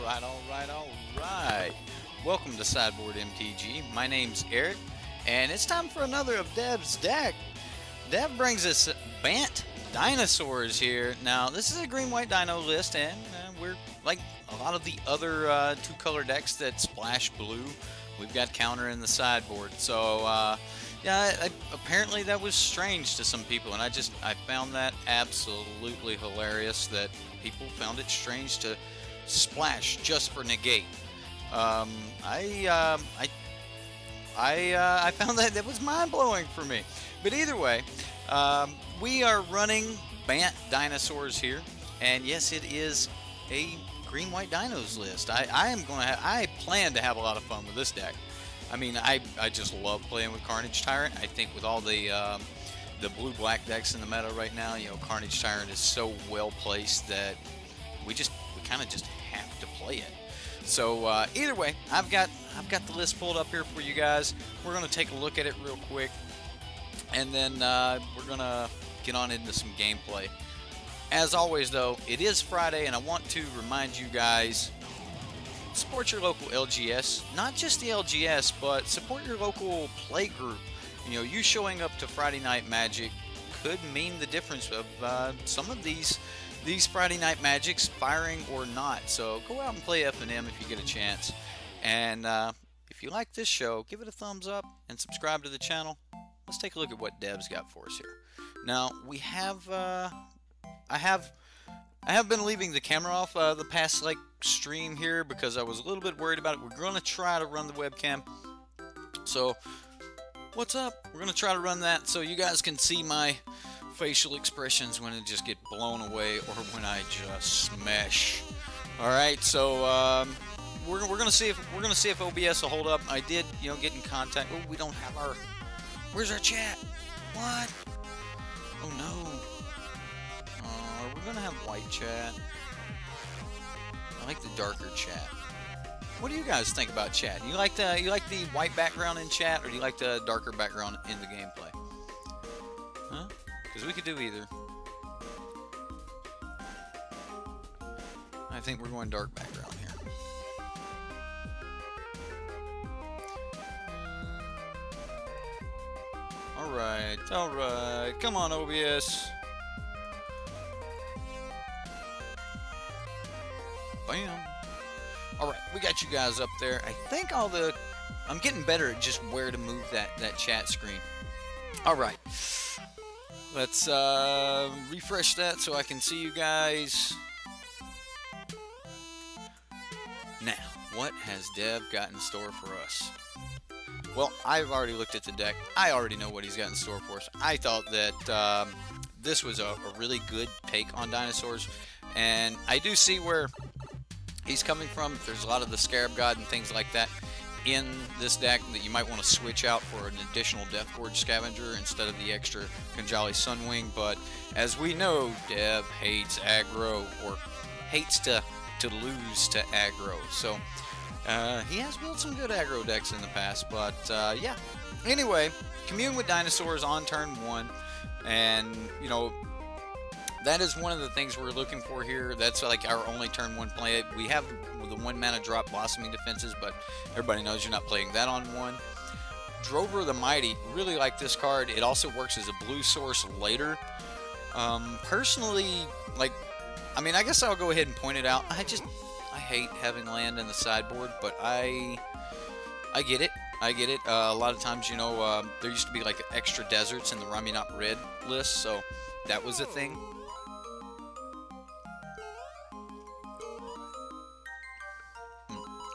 Alright. Welcome to Sideboard MTG. My name's Eric, and it's time for another of Dev's deck. Dev brings us Bant Dinosaurs here. Now, this is a green-white dino list, and we're like a lot of the other two-color decks that splash blue. We've got counter in the sideboard. So, yeah, apparently that was strange to some people, and I found that absolutely hilarious that people found it strange to splash just for negate. I found that was mind-blowing for me. But either way, we are running Bant Dinosaurs here, and yes, it is a green-white dinos list. I plan to have a lot of fun with this deck. I mean, I just love playing with Carnage Tyrant. I think with all the blue-black decks in the meta right now, you know, Carnage Tyrant is so well placed that we kind of just have to play it. So either way, I've got the list pulled up here for you guys. We're gonna take a look at it real quick, and then we're gonna get on into some gameplay. As always, though, it is Friday, and I want to remind you guys: support your local LGS. Not just the LGS, but support your local play group. You know, you showing up to Friday Night Magic could mean the difference of some of these Friday Night Magics firing or not. So go out and play F&M if you get a chance. And if you like this show, give it a thumbs up and subscribe to the channel. Let's take a look at what Dev's got for us here. Now, we have I have been leaving the camera off the past stream here because I was a little bit worried about it. We're going to try to run the webcam. So what's up? We're going to try to run that so you guys can see my facial expressions when it just get blown away or when I just smash. All right, so we're gonna see if OBS will hold up. I did, you know, get in contact. Oh, we don't have our. Where's our chat? What? Oh no. Are we gonna have white chat? I like the darker chat. What do you guys think about chat? You like the white background in chat, or do you like the darker background in the gameplay? Huh? Because we could do either. I think we're going dark background here. Alright. Come on, OBS. Bam. Alright, we got you guys up there. I think I'm getting better at just where to move that chat screen. Alright. Let's refresh that so I can see you guys. Now, what has Dev got in store for us? Well, I've already looked at the deck. I already know what he's got in store for us. I thought that this was a really good take on dinosaurs, and I do see where he's coming from. There's a lot of the Scarab God and things like that in this deck that you might want to switch out for an additional Death Gorge Scavenger instead of the extra Conjali Sunwing. But as we know, Dev hates aggro, or hates to lose to aggro. So he has built some good aggro decks in the past, but yeah. Anyway, commune with dinosaurs on turn 1, and you know, that is one of the things we're looking for here. That's like our only turn 1 play. We have the 1 mana drop Blossoming Defenses, but everybody knows you're not playing that on 1. Drover the Mighty, really like this card. It also works as a blue source later. Personally, I mean, I guess I'll go ahead and point it out. I hate having land in the sideboard, but I get it. I get it. A lot of times, you know, there used to be like extra deserts in the Ramunap Red list, so that was a thing.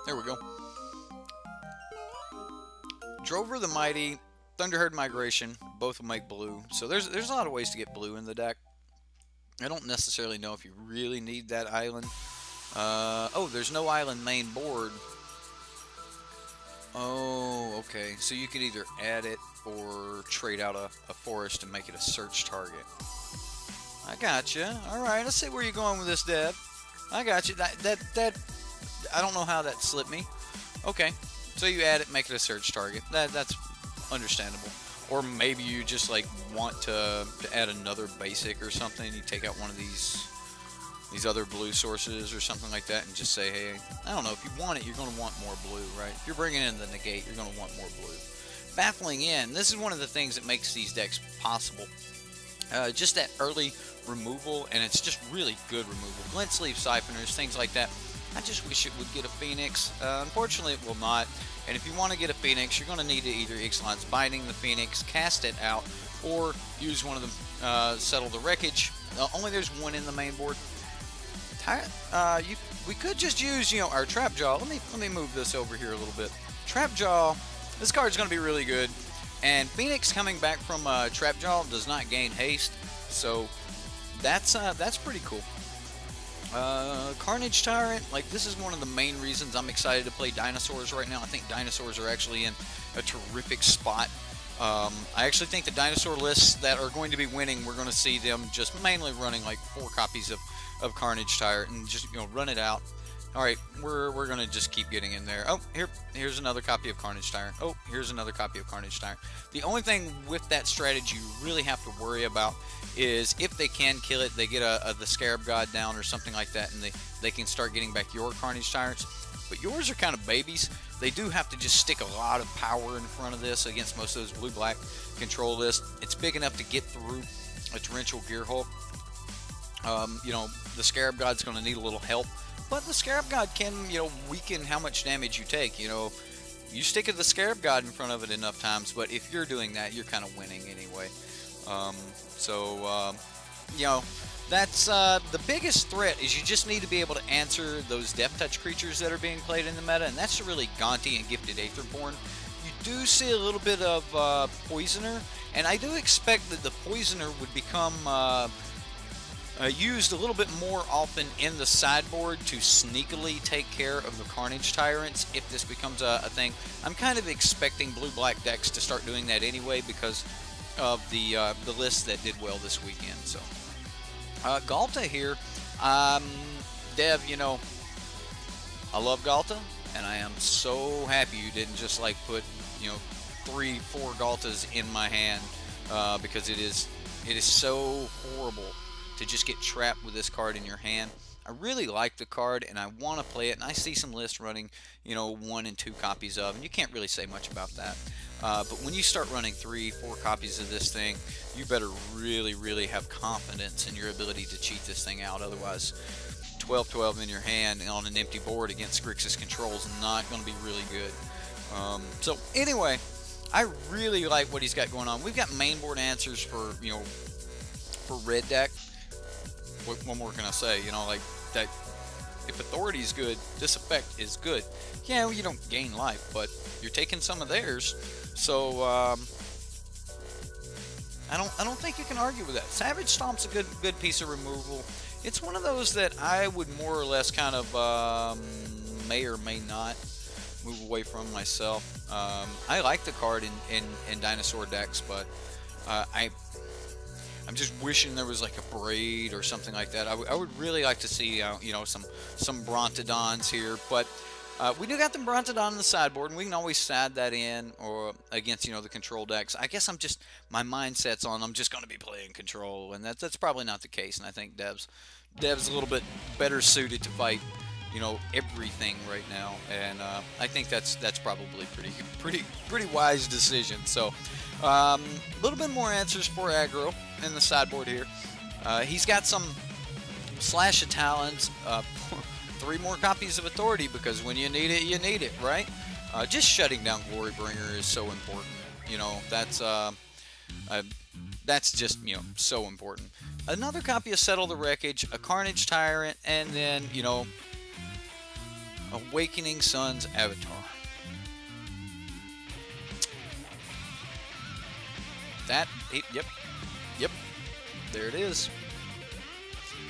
There we go. Drover the Mighty, Thunderherd Migration, both will make blue. So there's a lot of ways to get blue in the deck. I don't necessarily know if you really need that island. Oh, there's no island main board. Oh, okay. So you could either add it or trade out a forest and make it a search target. I gotcha. Alright, let's see where you're going with this, Dev. I got you. That I don't know how that slipped me. Okay, so you add it, make it a search target. That's understandable. Or maybe you just want to add another basic or something. You take out one of these these other blue sources or something like that, and just say, hey, I don't know, if you want it, you're going to want more blue, right? If you're bringing in the negate, you're going to want more blue. Baffling in, this is one of the things that makes these decks possible. Just that early removal, and it's just really good removal. Glint Sleeve Siphoners, things like that. I just wish it would get a Phoenix. Unfortunately, it will not. And if you want to get a Phoenix, you're going to need to either Ixalan's Binding the Phoenix, cast it out, or use one of them, Settle the Wreckage. Only there's one in the main board. We could just use, you know, our Trap Jaw. Let me move this over here a little bit. Trap Jaw. This card's going to be really good. And Phoenix coming back from Trap Jaw does not gain haste, so that's pretty cool. Carnage Tyrant, like, this is one of the main reasons I'm excited to play Dinosaurs right now. I think Dinosaurs are actually in a terrific spot. I actually think the dinosaur lists that are going to be winning, we're going to see them just mainly running like 4 copies of Carnage Tyrant and just, you know, run it out. All right, we're going to just keep getting in there. Oh, here's another copy of Carnage Tyrant. Oh, here's another copy of Carnage Tyrant. The only thing with that strategy you really have to worry about is if they can kill it, they get the Scarab God down or something like that, and they can start getting back your Carnage Tyrants. But yours are kind of babies. They do have to just stick a lot of power in front of this against most of those blue-black control lists. It's big enough to get through a Torrential Gearhulk. You know, the Scarab God's going to need a little help. But the Scarab God can, you know, weaken how much damage you take. You know, you stick the Scarab God in front of it enough times, but if you're doing that, you're kind of winning anyway. You know, that's the biggest threat is you just need to be able to answer those Death Touch creatures that are being played in the meta, and that's really Gonti and Gifted Aetherborn. You do see a little bit of Poisoner, and I do expect that the Poisoner would become used a little bit more often in the sideboard to sneakily take care of the Carnage Tyrants if this becomes a thing. I'm kind of expecting blue-black decks to start doing that anyway because of the list that did well this weekend. So Galta here, Dev, you know, I love Galta, and I am so happy you didn't just like put, you know, 3-4 Galtas in my hand because it is so horrible to just get trapped with this card in your hand. I really like the card and I want to play it, and I see some lists running, you know, 1 and 2 copies of, and you can't really say much about that. But when you start running 3-4 copies of this thing, you better really have confidence in your ability to cheat this thing out. Otherwise, 12-12 in your hand on an empty board against Grixis control is not going to be really good. So anyway, I really like what he's got going on. We've got main board answers for, you know, for red deck. What more can I say? You know, like that. If authority is good, this effect is good. Yeah, well, you don't gain life, but you're taking some of theirs. So I don't think you can argue with that. Savage Stomp's a good piece of removal. It's one of those that I would more or less kind of may or may not move away from myself. I like the card in dinosaur decks, but I'm just wishing there was like a Braid or something like that. I would really like to see you know, some Brontodons here, but we do got the Brontodon in the sideboard, and we can always sad that in or against, you know, the control decks. I guess my mindset's on I'm just going to be playing control, and that's probably not the case. And I think Dev's a little bit better suited to fight, you know, everything right now, and I think that's probably pretty wise decision. So a little bit more answers for aggro in the sideboard here. He's got some Slash of Talons, 3 more copies of Authority, because when you need it, right? Just shutting down Glorybringer is so important. You know, that's just, you know, so important. Another copy of Settle the Wreckage, a Carnage Tyrant, and then, you know, Awakening Sun's Avatar. Yep, there it is.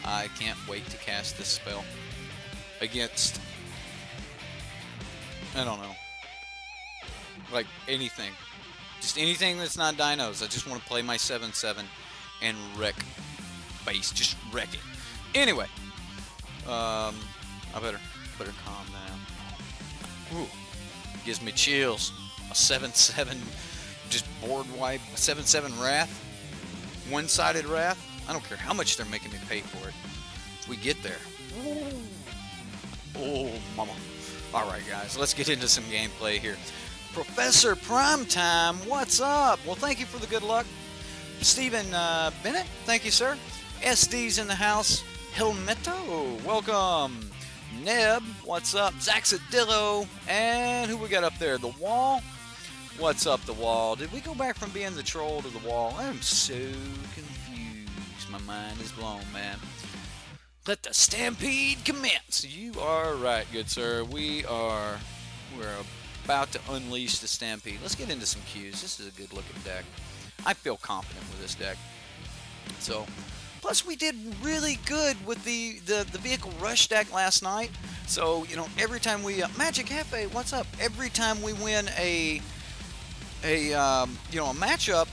I can't wait to cast this spell against, I don't know, like anything. Just anything that's not dinos. I just want to play my 7/7 and wreck base. Just wreck it. Anyway, I better calm down. Ooh, gives me chills. A 7/7 just board wipe. A 7/7 Wrath. One-sided Wrath. I don't care how much they're making me pay for it. we get there. Ooh. Oh, mama. Alright guys, let's get into some gameplay here. Professor Primetime, what's up? Well, thank you for the good luck. Stephen Bennett, thank you, sir. SD's in the house. Helmeto, welcome. Neb, what's up? Zaxadillo, and who we got up there? The Wall. What's up, The Wall? Did we go back from being the troll to The Wall? I'm so confused. My mind is blown, man. Let the stampede commence. You are right, good sir. We're about to unleash the stampede. Let's get into some cues. This is a good looking deck. I feel confident with this deck. So, plus we did really good with the vehicle rush deck last night. So, you know, every time we Magic Cafe, what's up? Every time we win a matchup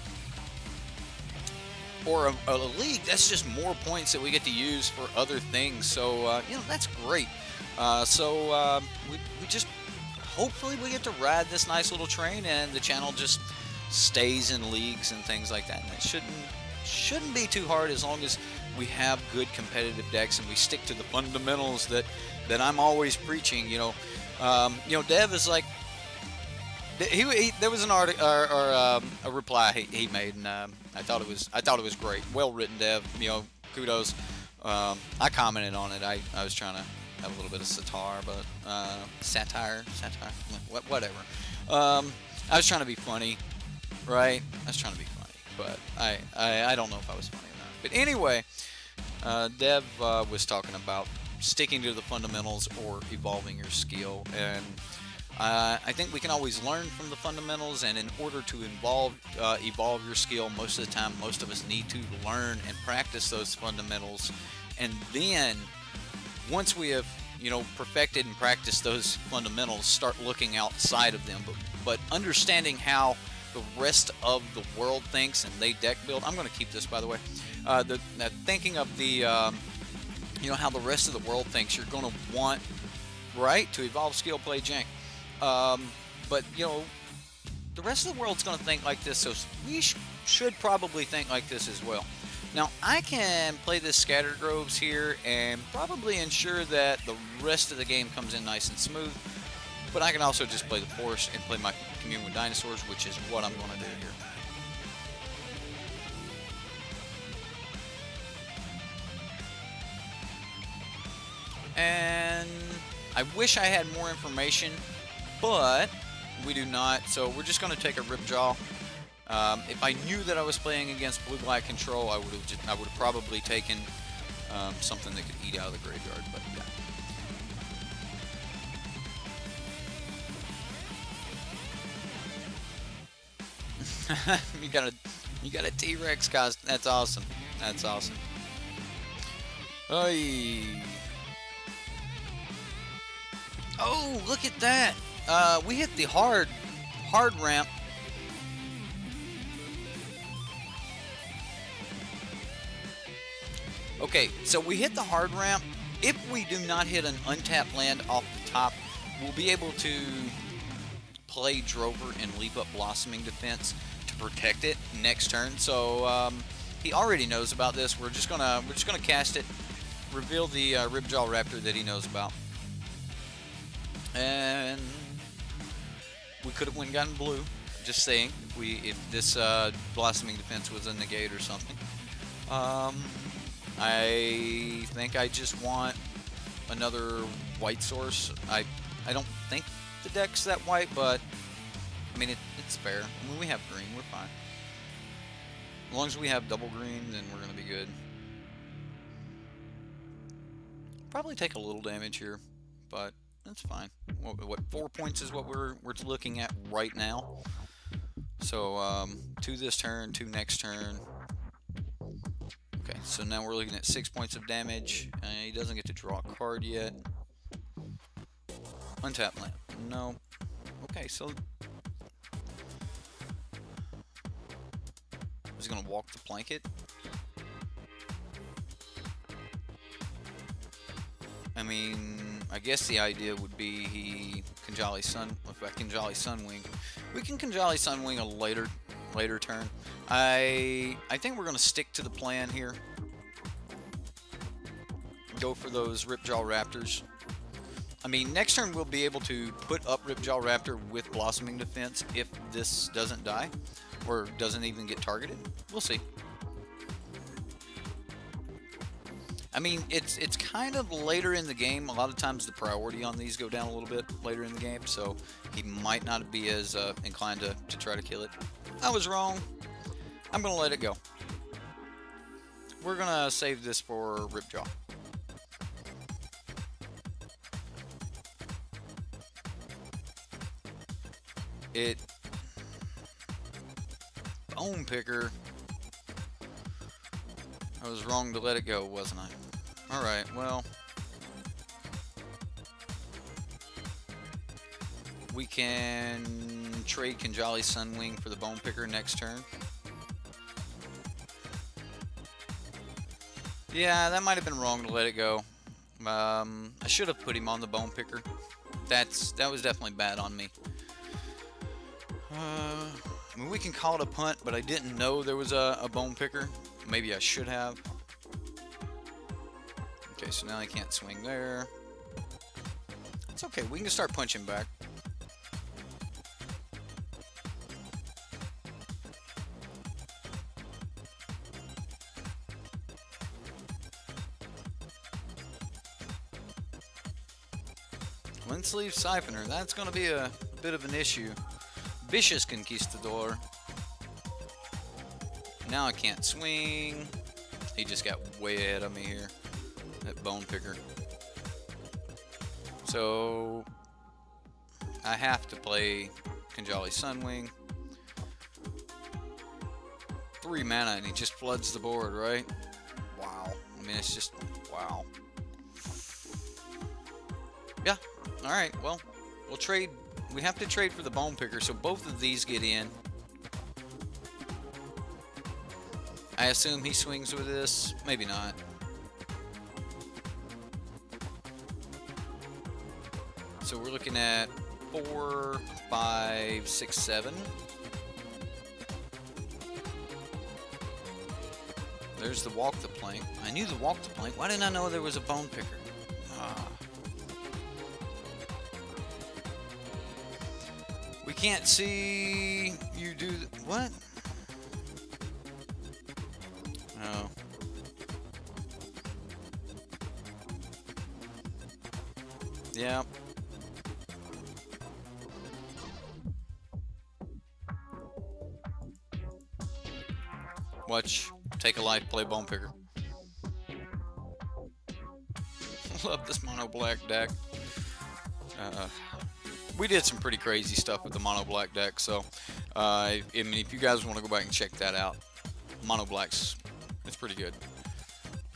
or a league, that's just more points that we get to use for other things. So, you know, that's great. We just, hopefully we get to ride this nice little train and the channel just stays in leagues and things like that. And it shouldn't be too hard as long as we have good competitive decks and we stick to the fundamentals that I'm always preaching. You know, Dev is like, there was an article or a reply he made, and I thought it was great, well written, Dev. You know, kudos. I commented on it. I was trying to have a little bit of satire, whatever. I was trying to be funny, right? I was trying to be funny, but I don't know if I was funny or not. But anyway, Dev was talking about sticking to the fundamentals or evolving your skill, and I think we can always learn from the fundamentals, and in order to evolve your skill, most of the time, most of us need to learn and practice those fundamentals, and then once we have, you know, perfected and practiced those fundamentals, start looking outside of them, but understanding how the rest of the world thinks and they deck build. I'm going to keep this, by the way. Thinking of the, you know, how the rest of the world thinks, you're going to want, right, to evolve skill, play jank. But, you know, the rest of the world's going to think like this, so we should probably think like this as well. Now, I can play this Scattered Groves here and probably ensure that the rest of the game comes in nice and smooth, but I can also just play the Forest and play my Commune with Dinosaurs, which is what I'm going to do here. And I wish I had more information, but we do not, so we're just going to take a Ripjaw. If I knew that I was playing against blue-black control, I would have probably taken something that could eat out of the graveyard, but yeah. you got a T-Rex costume. That's awesome. That's awesome. Oy. Oh, look at that. We hit the hard ramp. Okay, so we hit the hard ramp. If we do not hit an untapped land off the top, we'll be able to play Drover and leave up Blossoming Defense to protect it next turn. So he already knows about this. We're just gonna cast it, reveal the Ripjaw Raptor that he knows about, and we could have went and gotten blue. Just saying, if this Blossoming Defense was a negate or something. I think I just want another white source. I don't think the deck's that white, but I mean it's fair. I mean, we have green, we're fine. As long as we have double green, then we're gonna be good. Probably take a little damage here, but that's fine. What 4 points is what we're looking at right now. So 2 this turn, 2 next turn. Okay, so now we're looking at 6 points of damage. He doesn't get to draw a card yet. Untap land. No. Okay, so he's gonna walk the Blanket. I mean, I guess the idea would be he Conjali Sun. If I Conjali Sunwing, we can Conjali Sunwing a later turn. I think we're gonna stick to the plan here. go for those Ripjaw Raptors. I mean, next turn we'll be able to put up Ripjaw Raptor with Blossoming Defense if this doesn't die, or doesn't even get targeted. We'll see. I mean, it's kind of later in the game. A lot of times the priority on these go down a little bit later in the game, so he might not be as inclined to try to kill it. I was wrong. I'm going to let it go. We're going to save this for Ripjaw. Bone Picker. I was wrong to let it go, wasn't I? Alright, well. We can trade Kinjali Sunwing for the Bone Picker next turn. Yeah, that might have been wrong to let it go. I should have put him on the Bone Picker. That was definitely bad on me. I mean, we can call it a punt, but I didn't know there was a Bone Picker. Maybe I should have. Okay, so now I can't swing there. It's okay, we can start punching back. Sleeve Siphoner, that's going to be a bit of an issue. Vicious Conquistador. Now I can't swing. He just got way ahead of me here. That Bone Picker. So I have to play Kinjali Sunwing. 3 mana and he just floods the board, right? Wow. I mean, it's just wow. Yeah. Alright, well, we'll trade. We have to trade for the Bone Picker, so both of these get in. I assume he swings with this. Maybe not. So we're looking at 4, 5, 6, 7. There's the Walk the Plank. I knew the Walk the Plank. Why didn't I know there was a Bone Picker? Ah. We can't see you do what? Oh. Yeah. Watch. Take a life, play Bone Picker. Love this mono black deck. We did some pretty crazy stuff with the mono black deck, so I mean, if you guys want to go back and check that out, mono blacks, it's pretty good.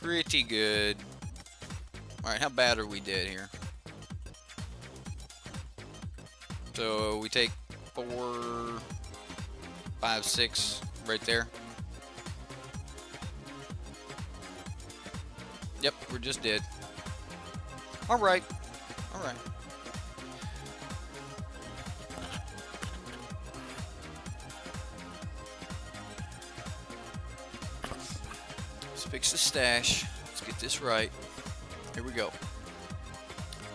Pretty good. All right, how bad are we dead here? So we take 4, 5, 6 right there. Yep, we're just dead. All right, all right. Fix the stash. Let's get this right. Here we go.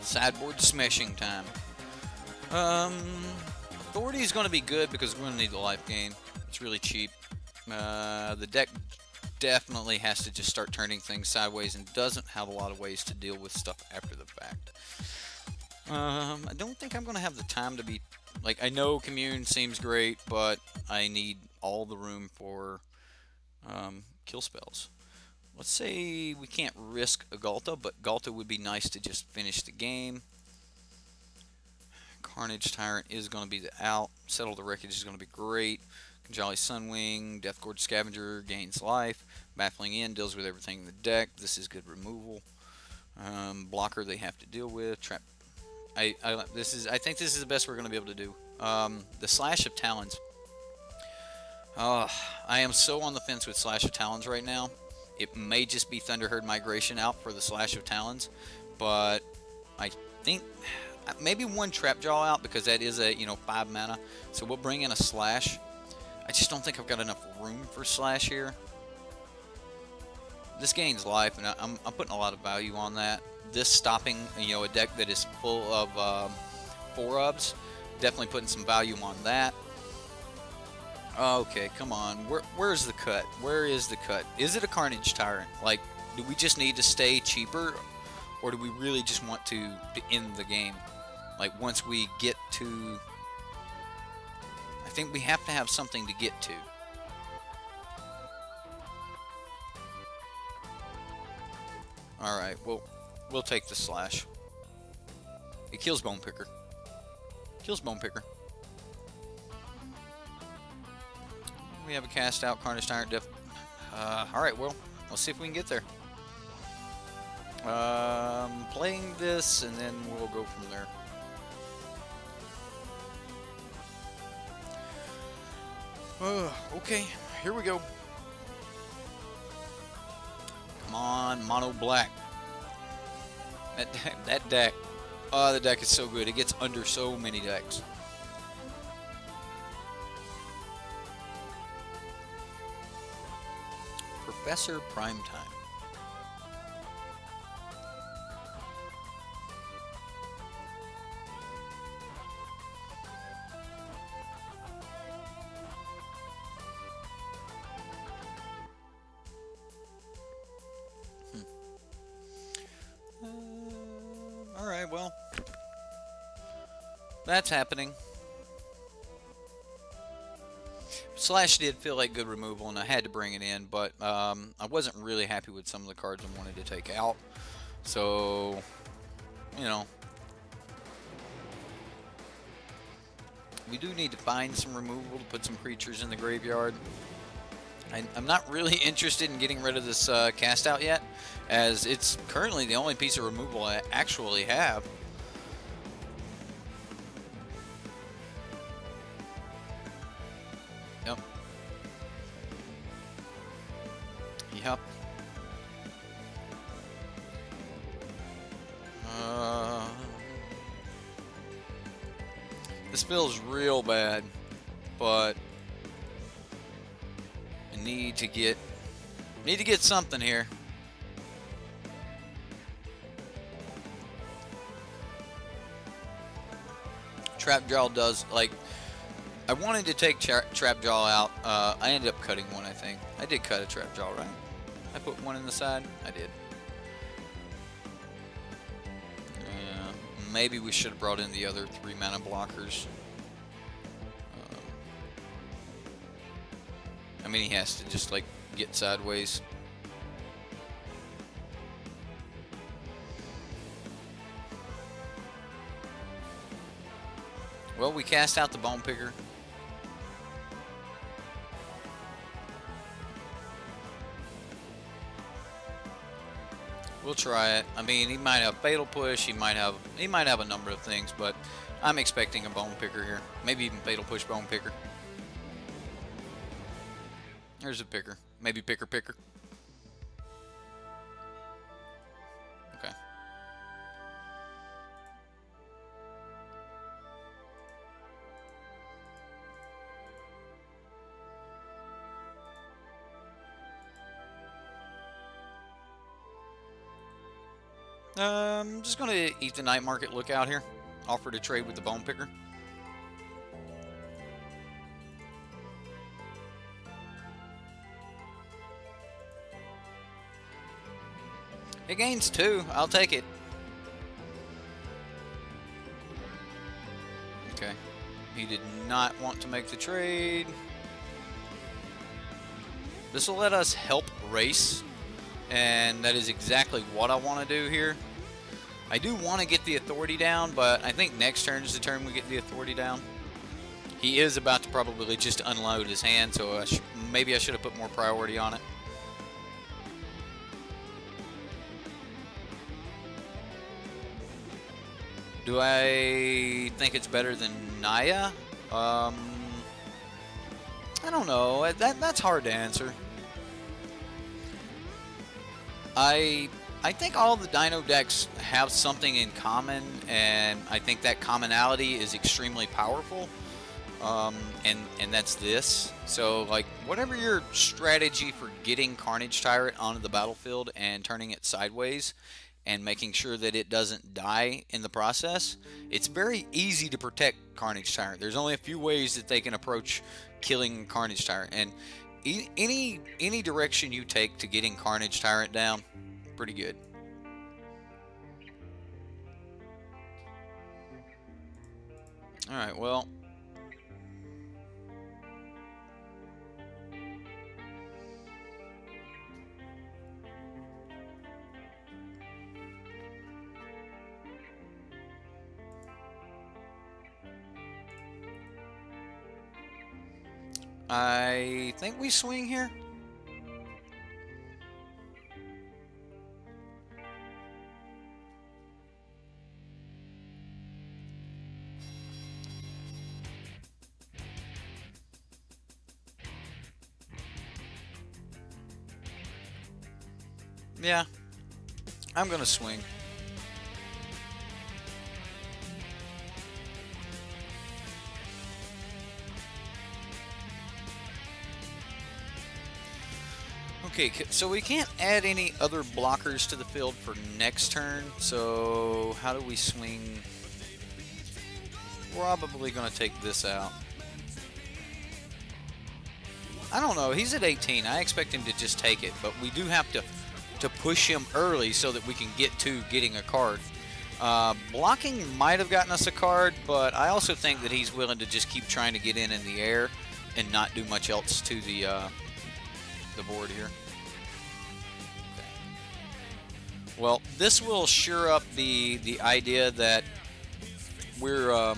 Sideboard smashing time. Authority is going to be good because we're going to need the life gain. It's really cheap. The deck definitely has to just start turning things sideways and doesn't have a lot of ways to deal with stuff after the fact. I don't think I'm going to have the time to be... Like, I know Commune seems great, but I need all the room for kill spells. Let's say we can't risk a Galta, but Galta would be nice to just finish the game. Carnage Tyrant is going to be the out. Settle the Wreckage is going to be great. Kinjali Sunwing, Death Gorge Scavenger gains life. Baffling End deals with everything in the deck. This is good removal. Blocker they have to deal with. Trap. I think this is the best we're going to be able to do. The Slash of Talons. I am so on the fence with Slash of Talons right now. It may just be Thunderherd Migration out for the Slash of Talons, but I think maybe one Trapjaw out because that is a 5 mana. So we'll bring in a Slash. I just don't think I've got enough room for Slash here. this gains life, and I'm putting a lot of value on that. This stopping, you know, a deck that is full of 4-ubs, definitely putting some value on that. Okay, come on. Where's the cut? Where is the cut? Is it a Carnage Tyrant? Like, do we just need to stay cheaper, or do we really just want to end the game? Like, once we get to... I think we have to have something to get to. Alright, well, we'll take the slash. It kills Bone Picker. Kills Bone Picker. We have a cast out Carnage Tyrant Def. Alright, well, let's see if we can get there. Playing this, and then we'll go from there. Okay, here we go. Come on, mono black. That deck. Oh, the deck is so good. It gets under so many decks. Professor Primetime. Alright, well, that's happening. Slash did feel like good removal, and I had to bring it in, but I wasn't really happy with some of the cards I wanted to take out. So, you know, we do need to find some removal to put some creatures in the graveyard. I'm not really interested in getting rid of this cast out yet, as it's currently the only piece of removal I actually have. Yep. Yep. This feels real bad, but I need to get something here. Trapjaw does, like, I wanted to take Trapjaw out. I ended up cutting one, I think. I did cut a Trapjaw, right? I put one in the side? I did. Yeah, maybe we should have brought in the other 3 mana blockers. I mean, he has to just, like, get sideways. Well, we cast out the Bone Picker. We'll try it. I mean, he might have Fatal Push, he might have a number of things, but I'm expecting a Bone Picker here. Maybe even Fatal Push Bone Picker. There's a Picker. Maybe Picker. Okay. I'm just going to eat the night market lookout here. Offer to trade with the Bone Picker. It gains 2. I'll take it. Okay. He did not want to make the trade. This will let us help race, and that is exactly what I want to do here. I do want to get the authority down, but I think next turn is the turn we get the authority down. He is about to probably just unload his hand, so maybe I should have put more priority on it. Do I think it's better than Naya? I don't know. That's hard to answer. I think all the Dino decks have something in common, and I think that commonality is extremely powerful. and that's this. So like whatever your strategy for getting Carnage Tyrant onto the battlefield and turning it sideways and making sure that it doesn't die in the process, it's very easy to protect Carnage Tyrant. There's only a few ways that they can approach killing Carnage Tyrant, and any direction you take to getting Carnage Tyrant down, pretty good. Alright, well, I think we swing here. Yeah, I'm gonna swing. Okay, so we can't add any other blockers to the field for next turn, so how do we swing? Probably going to take this out. I don't know, he's at 18. I expect him to just take it, but we do have to push him early so that we can get to getting a card. Blocking might have gotten us a card, but I also think that he's willing to just keep trying to get in the air and not do much else to the board here. Well, this will sure up the idea that we're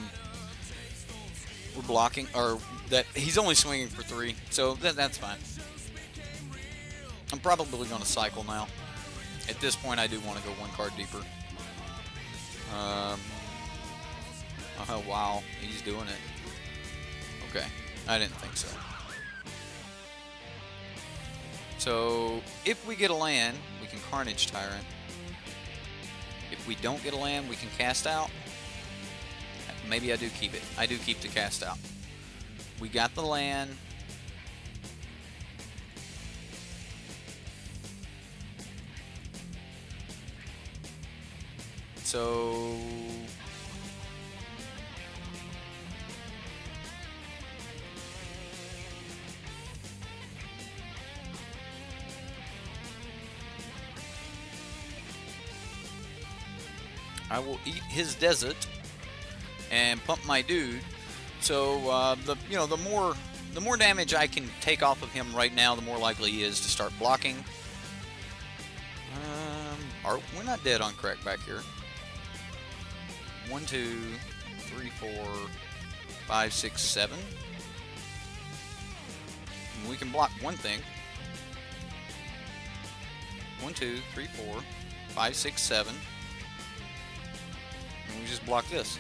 blocking, or that he's only swinging for 3, so that's fine. I'm probably going to cycle now. At this point, I do want to go 1 card deeper. Oh wow, he's doing it. Okay, I didn't think so. So if we get a land, we can Carnage Tyrant. If we don't get a land, we can cast out. Maybe I do keep it. I do keep the cast out. We got the land. So I will eat his desert and pump my dude. So the more damage I can take off of him right now, the more likely he is to start blocking. We're not dead on crack back here. 1, 2, 3, 4, 5, 6, 7. And we can block one thing. 1, 2, 3, 4, 5, 6, 7. And we just block this.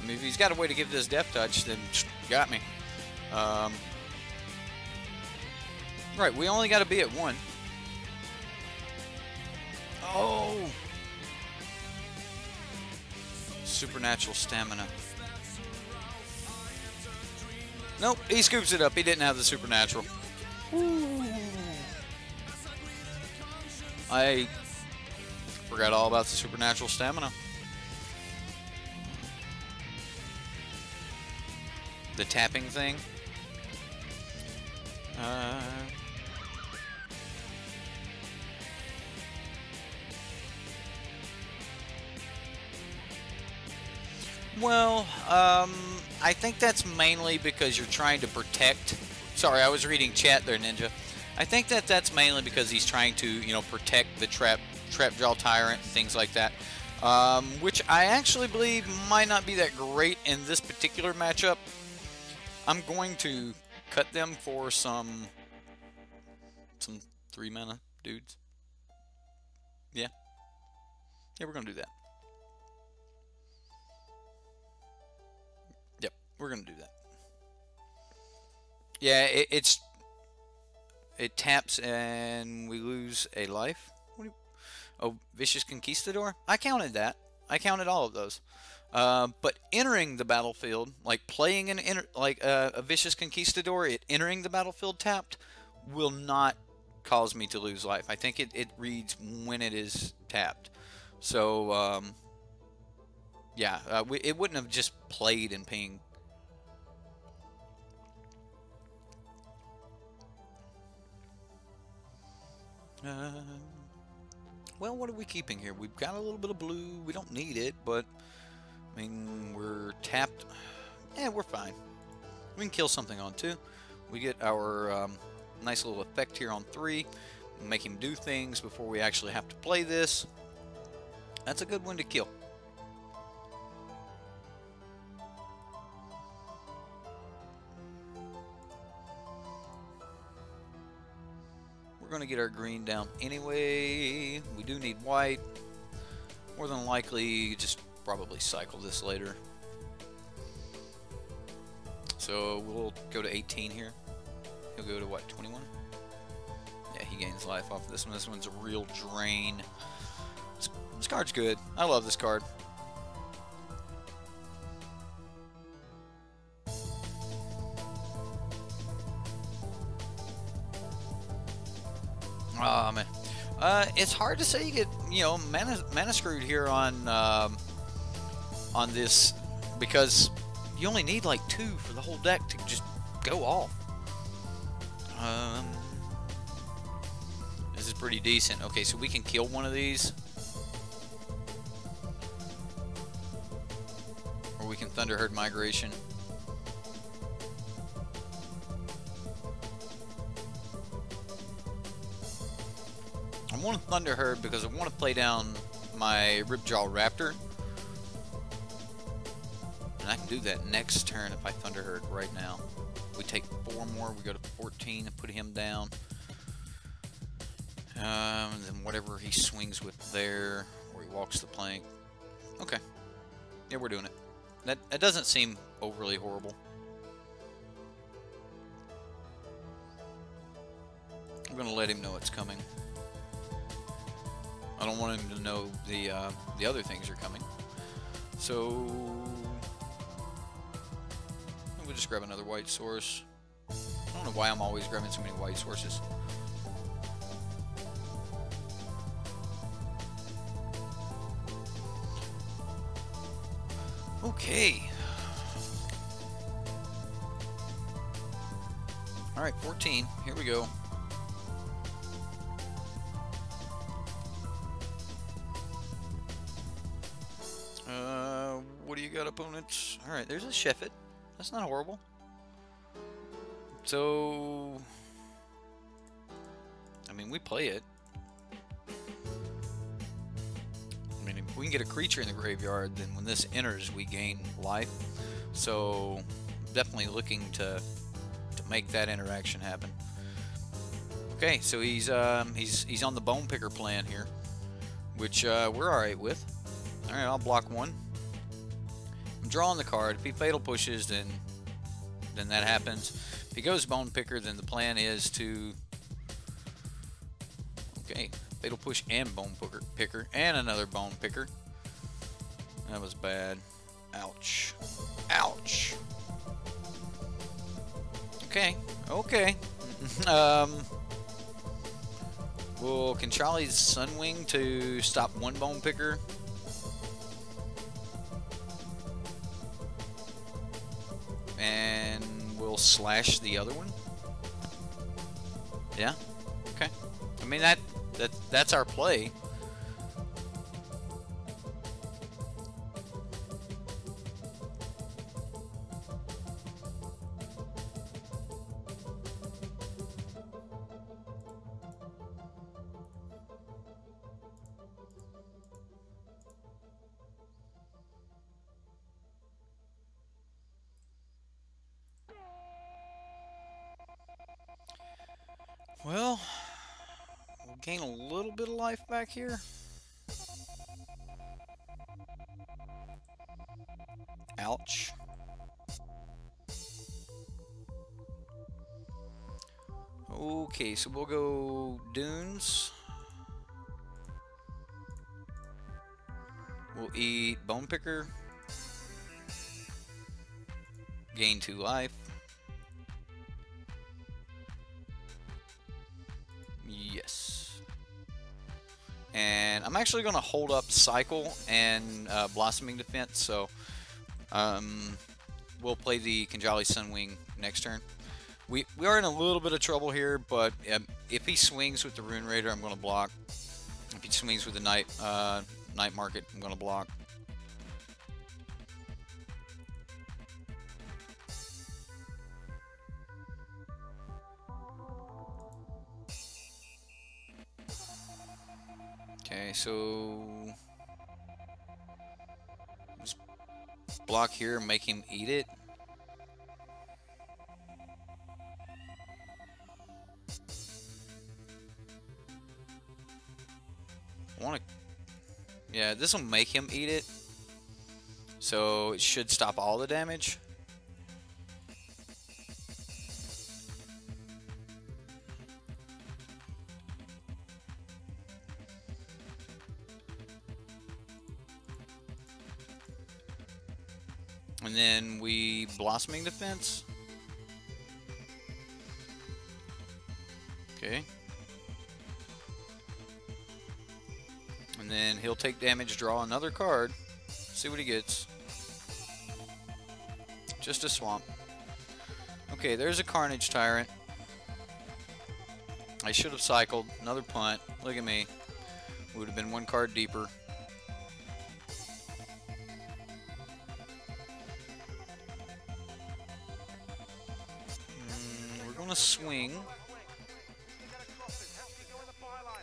I mean, if he's got a way to give this death touch, then got me. Right, we only got to be at 1. Oh! Supernatural stamina. Nope, he scoops it up. He didn't have the supernatural. Ooh. I forgot all about the supernatural stamina. The tapping thing. Well, I think that's mainly because you're trying to protect. Sorry, I was reading chat there, Ninja. I think that's mainly because he's trying to, protect the trap jaw tyrant and things like that. Which I actually believe might not be that great in this particular matchup. I'm going to cut them for some 3 mana dudes. Yeah, we're gonna do that. Yep, we're gonna do that. Yeah, it taps and we lose a life. Oh, Vicious Conquistador. I counted that. I counted all of those. But entering the battlefield, like playing a Vicious Conquistador, entering the battlefield tapped will not cause me to lose life. I think it reads when it is tapped. So, yeah, it wouldn't have just played and pinged. Well, what are we keeping here? We've got a little bit of blue. We don't need it, but I mean, we're tapped. Yeah, we're fine. We can kill something on 2. We get our nice little effect here on 3. Make him do things before we actually have to play this. That's a good one to kill. We're going to get our green down anyway. We do need white. More than likely, just probably cycle this later. So we'll go to 18 here. He'll go to what, 21? Yeah, he gains life off of this one. This one's a real drain. This card's good. I love this card. Oh man, it's hard to say you get mana screwed here on this, because you only need like 2 for the whole deck to just go off. This is pretty decent. Okay, so we can kill one of these, or we can Thunderherd Migration. I want to Thunderherd because I want to play down my Ripjaw Raptor. And I can do that next turn if I Thunderherd right now. We take 4 more, we go to 14 and put him down. Then whatever he swings with there, or he walks the plank. Okay. Yeah, we're doing it. That doesn't seem overly horrible. I'm going to let him know it's coming. I don't want him to know the other things are coming. So we'll just grab another white source. I don't know why I'm always grabbing so many white sources. Okay. All right, 14. Here we go. What do you got, opponents? All right, there's a Sheffet. That's not horrible. So, I mean, we play it. I mean, if we can get a creature in the graveyard, then when this enters, we gain life. So, definitely looking to make that interaction happen. Okay, so he's on the Bone Picker plan here, which we're all right with. All right, I'll block 1. I'm drawing the card. If he Fatal Pushes, then that happens. If he goes Bone Picker, then the plan is to... Okay, Fatal Push and Bone Picker, and another Bone Picker. That was bad. Ouch. Ouch. Okay, okay. Will Conchali's Sunwing to stop 1 Bone Picker? And we'll slash the other one. Yeah. Okay. I mean that's our play. Well, we'll gain a little bit of life back here. Ouch. Okay, so we'll go Dunes. We'll eat Bone Picker. gain 2 life. Yes. And I'm actually going to hold up Cycle and Blossoming Defense, so we'll play the Kanjali Sunwing next turn. We are in a little bit of trouble here, but if he swings with the Rune Raider, I'm going to block. If he swings with the Night Market, I'm going to block. Okay, so just block here and make him eat it. Yeah, this will make him eat it, so it should stop all the damage. And then we Blossoming Defense. Okay. And then he'll take damage, draw another card, see what he gets. Just a swamp. Okay, there's a Carnage Tyrant. I should have cycled. Another punt. Look at me. Would have been 1 card deeper. We're going to swing.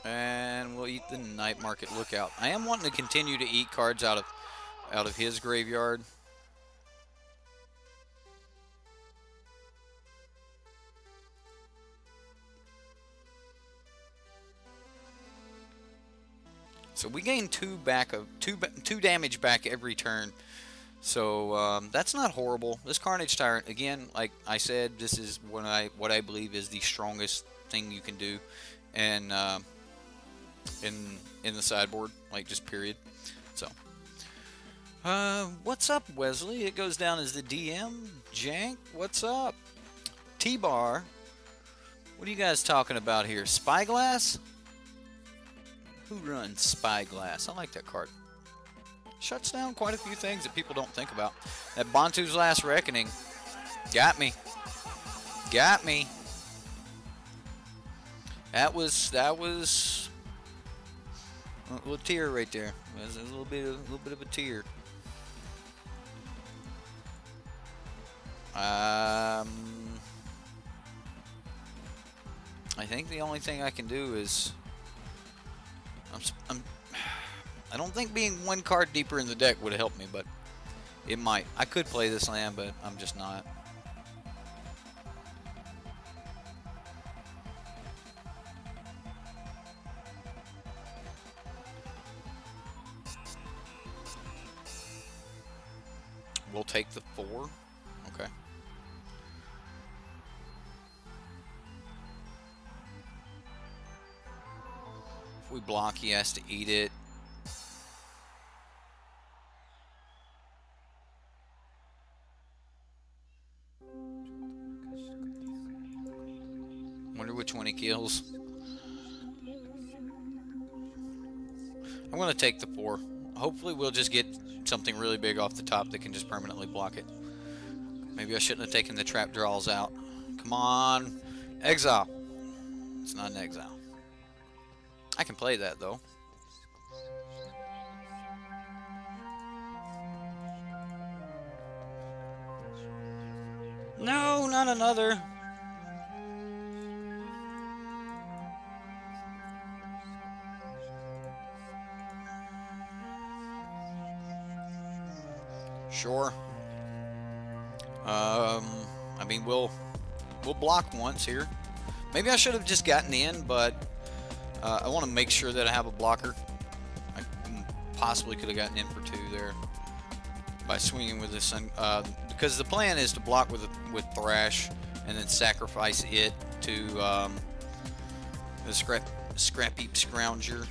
And we'll eat the Night Market Lookout. I am wanting to continue to eat cards out of his graveyard. So we gain 2 damage back every turn. So that's not horrible. This Carnage Tyrant, again, like I said, this is what I believe is the strongest thing you can do, and in the sideboard, like just period. So what's up, Wesley? It goes down as the DM. Jank, what's up? T-Bar, what are you guys talking about here? Spyglass? Who runs Spyglass? I like that card. Shuts down quite a few things that people don't think about. That Bantu's Last Reckoning got me. Got me. That was a little tear right there. There's a little bit of a tear. I think the only thing I can do is I don't think being 1 card deeper in the deck would help me, but it might. I could play this land, but I'm just not. We'll take the 4. Okay. If we block, he has to eat it. Wonder which one he kills. I'm going to take the 4. Hopefully we'll just get something really big off the top that can just permanently block it. Maybe I shouldn't have taken the trap draws out. Come on. Exile. It's not an exile. I can play that though. No, not another. Sure. I mean, we'll block once here. Maybe I should have just gotten in, but I want to make sure that I have a blocker. I possibly could have gotten in for 2 there by swinging with this, because the plan is to block with Thrash and then sacrifice it to the Scrap Heap Scrounger.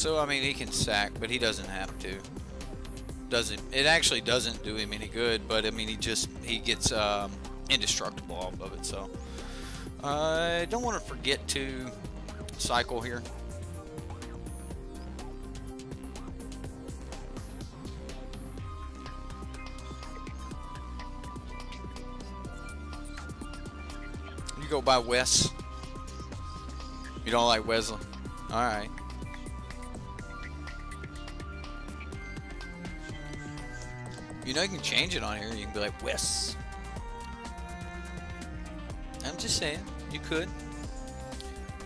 So I mean, he can sack, but he doesn't have to. It actually doesn't do him any good, but I mean, he gets indestructible off of it. So I don't want to forget to cycle here. You go by Wes. You don't like Wesley? All right. You know, you can change it on here. You can be like, Wes. I'm just saying, you could.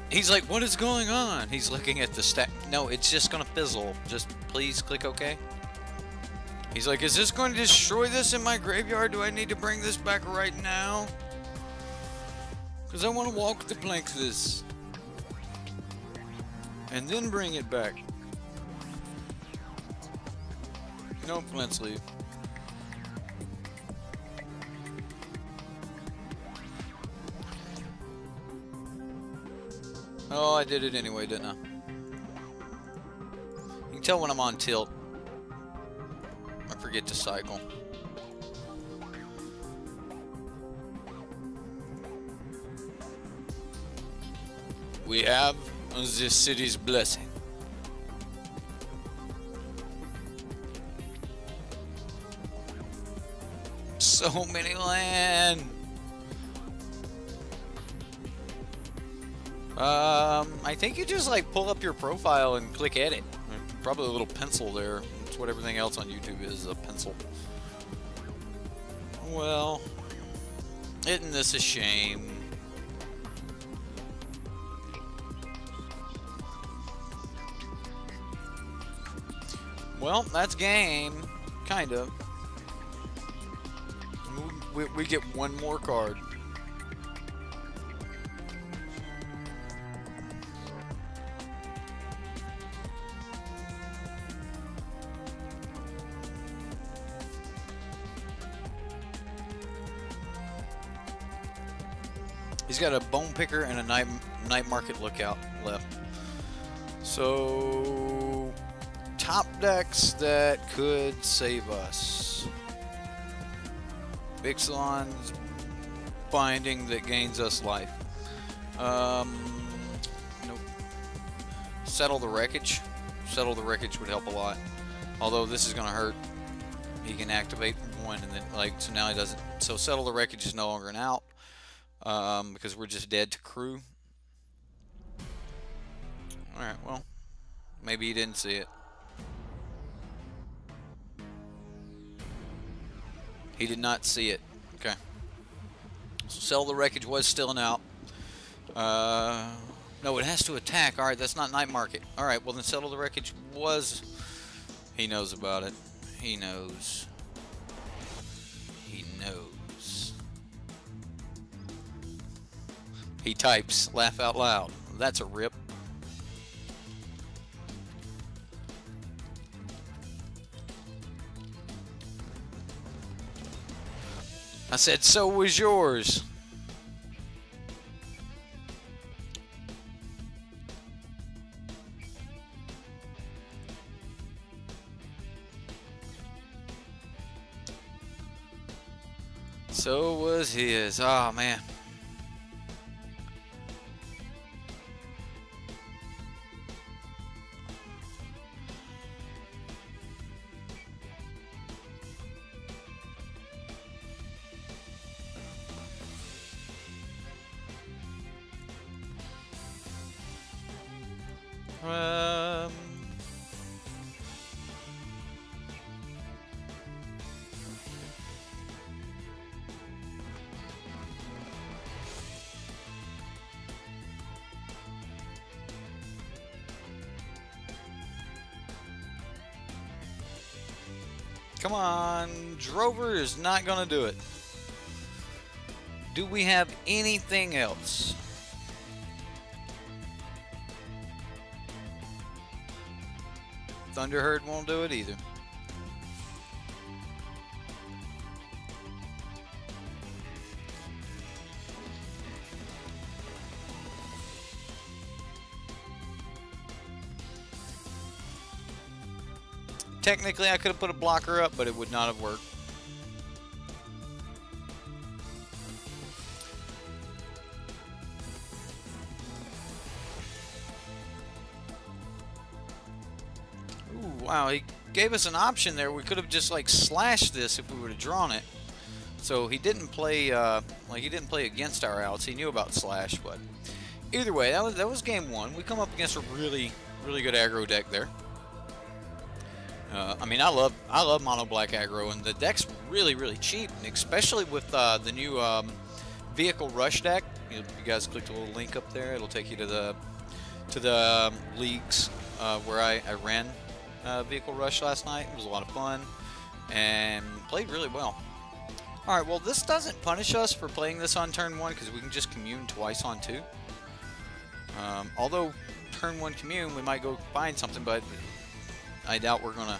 He's like, what is going on? He's looking at the stack. No, it's just going to fizzle. Just please click OK. He's like, is this going to destroy this in my graveyard? Do I need to bring this back right now? Because I want to walk the plank this. And then bring it back. Nope, let's leave. Oh, I did it anyway, didn't I? You can tell when I'm on tilt. I forget to cycle. We have the city's blessing. So many land. I think you just like pull up your profile and click edit. Probably a little pencil there. That's what everything else on YouTube is, a pencil. Well, isn't this a shame? Well, that's game, kind of. We get one more card. He's got a bone picker and a night market lookout left. So top decks that could save us. Ixalan's binding that gains us life. Nope. Settle the wreckage. Settle the wreckage would help a lot. Although this is gonna hurt. He can activate one and then so now he doesn't. So settle the wreckage is no longer an out. Because we're just dead to crew. Alright, well, maybe he didn't see it. He did not see it. Okay. So sell the wreckage was still an out. No, it has to attack. Alright, that's not night market. Alright, well then settle the wreckage was... He knows about it. He knows. He knows. He types, laugh out loud. That's a rip. I said, so was yours. So was his. Oh, man. Come on, Drover is not going to do it. Do we have anything else? Thunderherd won't do it either. Technically, I could have put a blocker up, but it would not have worked. Ooh, wow, he gave us an option there. We could have just like slashed this if we would have drawn it. So he didn't play he didn't play against our outs. He knew about slash, but either way, that was game one. We come up against a really good aggro deck there. I mean, I love mono black aggro, and the deck's really cheap, especially with the new vehicle rush deck. You guys click the little link up there; it'll take you to the leagues where I ran vehicle rush last night. It was a lot of fun and played really well. All right, well, this doesn't punish us for playing this on turn one because we can just commune twice on two. Although turn one commune, we might go find something, but I doubt we're gonna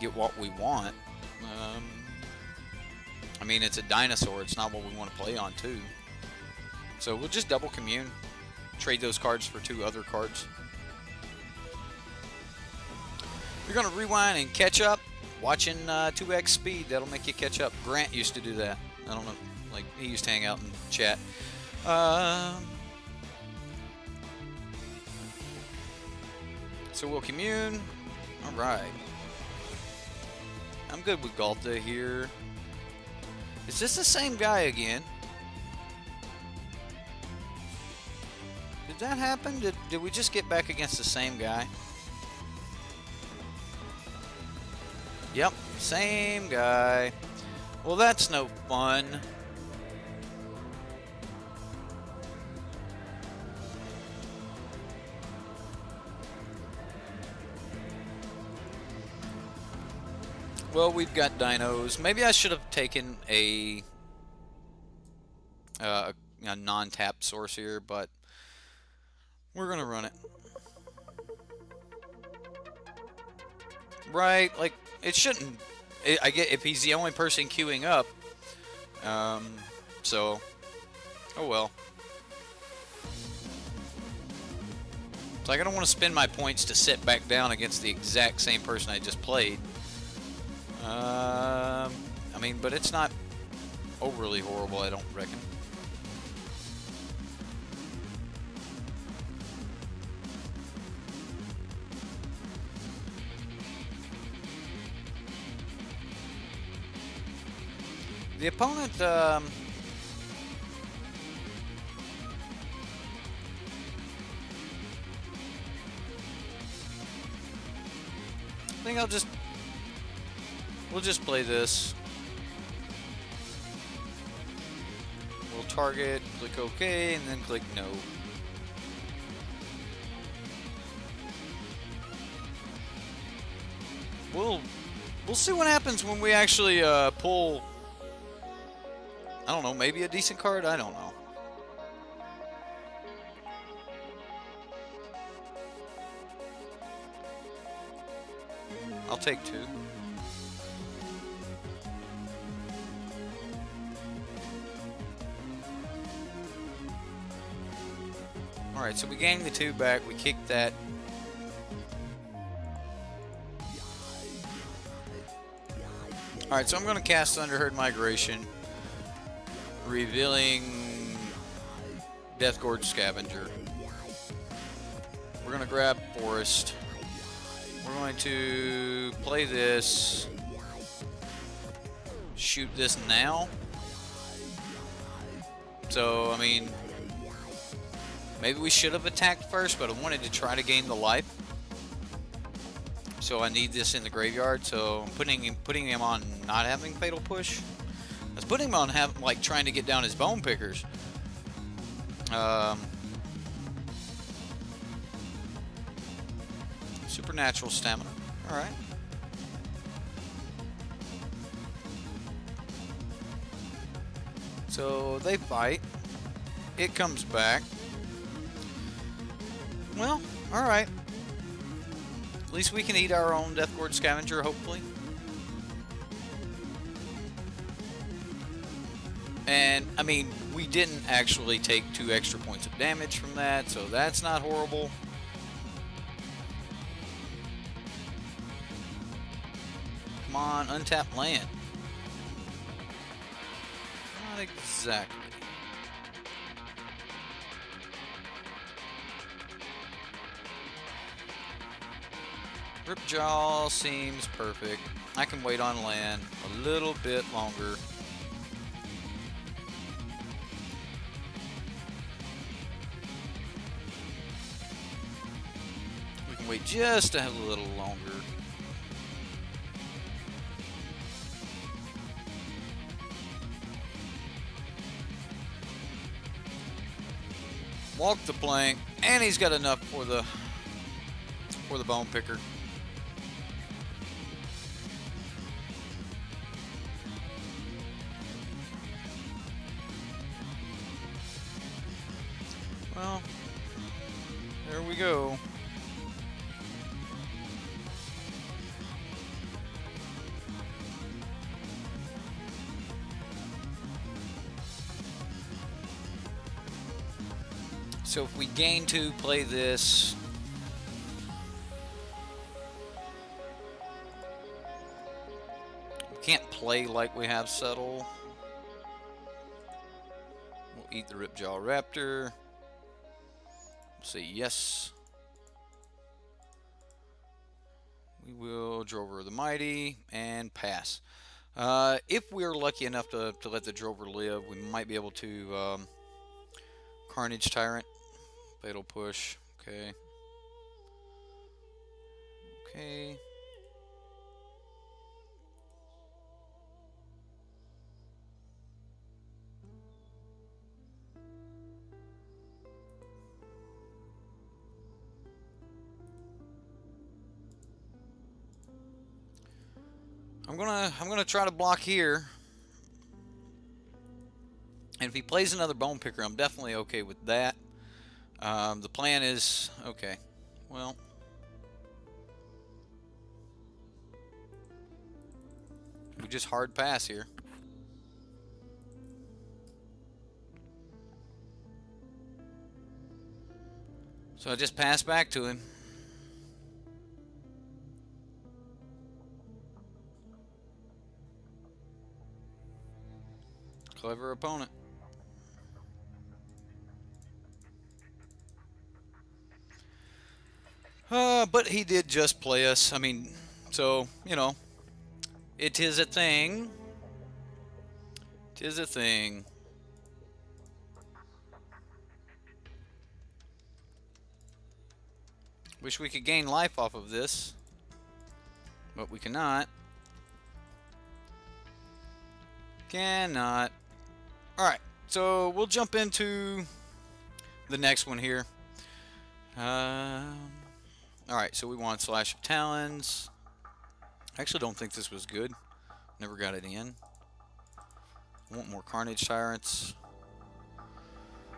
get what we want. I mean, it's a dinosaur. It's not what we want to play on two. So we'll just double commune, trade those cards for two other cards. You're gonna rewind and catch up. Watching 2x speed, that'll make you catch up. Grant used to do that. I don't know, like he used to hang out and chat. So we'll commune. All right. I'm good with Galta here. Is this the same guy again? Did that happen? Did we just get back against the same guy? Yep, same guy. Well, that's no fun. Well, we've got dinos. Maybe I should have taken a non-tapped source here, but we're gonna run it. Right, like it shouldn't. I get if he's the only person queuing up. So, oh well. It's like I don't want to spend my points to sit back down against the exact same person I just played. I mean, but it's not overly horrible, I don't reckon. The opponent, I think we'll just play this. We'll target, click OK, and then click No. We'll see what happens when we actually pull. I don't know, maybe a decent card? I don't know. I'll take two. Alright, so we gained the two back, we kicked that. Alright, so I'm going to cast Thunderherd Migration, revealing Deathgorge Scavenger. We're going to grab Forest. We're going to play this, shoot this now. So, I mean, maybe we should have attacked first, but I wanted to try to gain the life. So I need this in the graveyard, so I'm putting him on not having Fatal Push. I was putting him on like trying to get down his Bone Pickers. Supernatural Stamina. Alright. So they fight. It comes back. Well, alright. At least we can eat our own Deathgorge Scavenger, hopefully. And, I mean, we didn't actually take 2 extra points of damage from that, so that's not horrible. on, untap land. Not exactly. Ripjaw seems perfect. I can wait on land a little bit longer. We can wait just a little longer. Walk the plank, and he's got enough for the bone picker. Well, there we go. So if we gain 2, play this. We can't play like we have settle. We'll eat the Ripjaw Raptor. Say yes. We will Drover the Mighty and pass. If we're lucky enough to let the Drover live, we might be able to Carnage Tyrant. Fatal Push. Okay. Okay. I'm gonna try to block here. And if he plays another bone picker, I'm definitely okay with that. The plan is okay. Well, we just hard pass here. So I just pass back to him. Clever opponent. But he did just play us. I mean, so, you know, it is a thing. It is a thing. Wish we could gain life off of this, but we cannot. Cannot. Alright, so we'll jump into the next one here. Alright, so we want Slash of Talons. I actually don't think this was good. Never got it in. Want more Carnage Tyrants.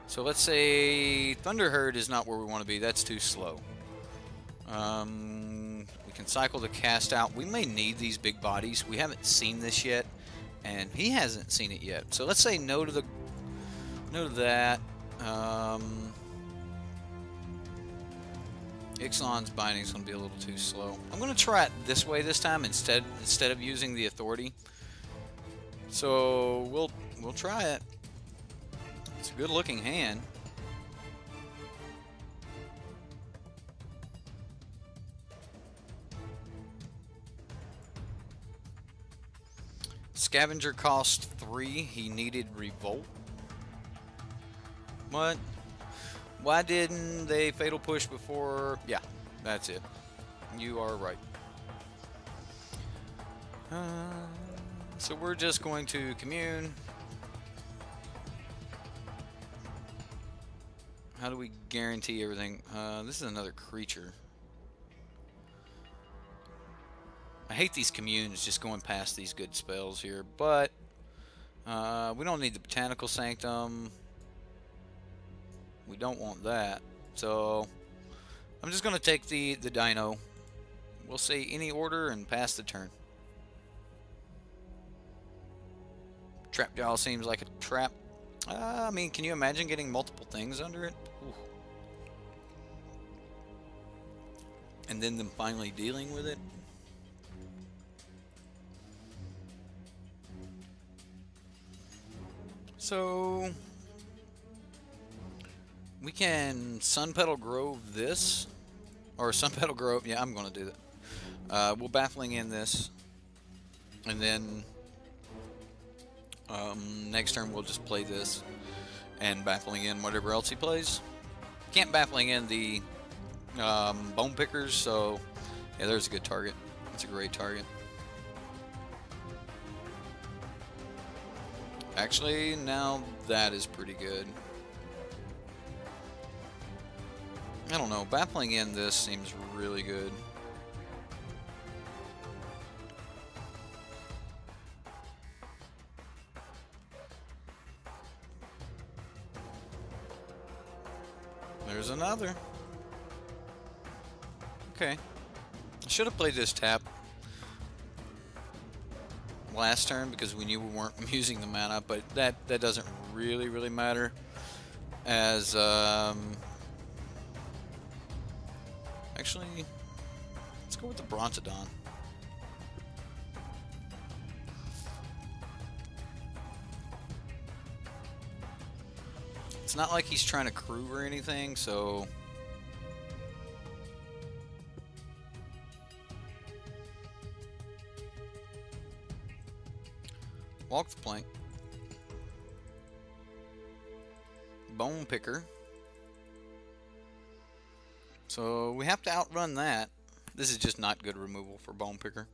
So let's say Thunderherd is not where we want to be. That's too slow. We can cycle the cast out. We may need these big bodies. We haven't seen this yet, and he hasn't seen it yet. So let's say no to that. Ixalan's binding is going to be a little too slow. I'm going to try it this way this time instead of using the authority. So we'll try it. It's a good looking hand. Scavenger cost 3. He needed Revolt. What? Why didn't they Fatal Push before? Yeah, that's it. You are right. So we're just going to commune. How do we guarantee everything? This is another creature. I hate these communes just going past these good spells here, but we don't need the Botanical Sanctum. We don't want that. So I'm just going to take the Dino. We'll say any order and pass the turn. Trapjaw seems like a trap. I mean, can you imagine getting multiple things under it? Ooh. And then them finally dealing with it? So we can Sun Petal Grove this, or Sun Petal Grove. Yeah, I'm going to do that. We'll Baffling in this, and then next turn we'll just play this and Baffling in whatever else he plays. Can't Baffling in the Bone Pickers, so yeah, there's a good target. It's a great target. Actually, now that is pretty good. I don't know, Baffling in this seems really good. There's another. Okay. I should have played this tap last turn because we knew we weren't using the mana, but that doesn't really matter, as actually let's go with the Brontodon. It's not like he's trying to crew or anything, so walk the plank. Bone Picker. So we have to outrun that. This is just not good removal for Bone Picker.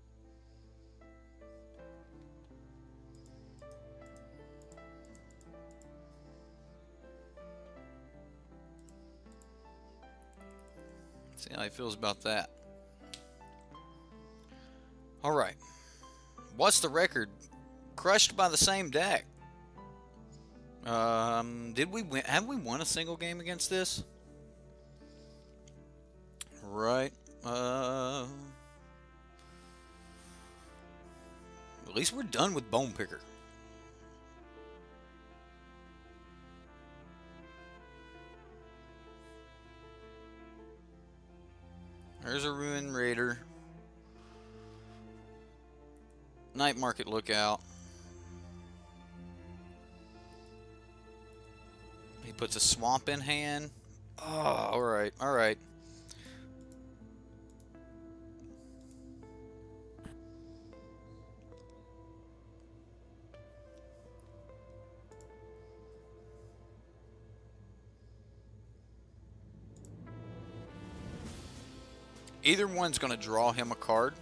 See how he feels about that. Alright. What's the record? Crushed by the same deck. Did we win? Have we won a single game against this? Right. At least we're done with Bone Picker. There's a Ruin Raider. Night Market Lookout. He puts a Swamp in hand. Oh, alright, alright. Either one's going to draw him a card.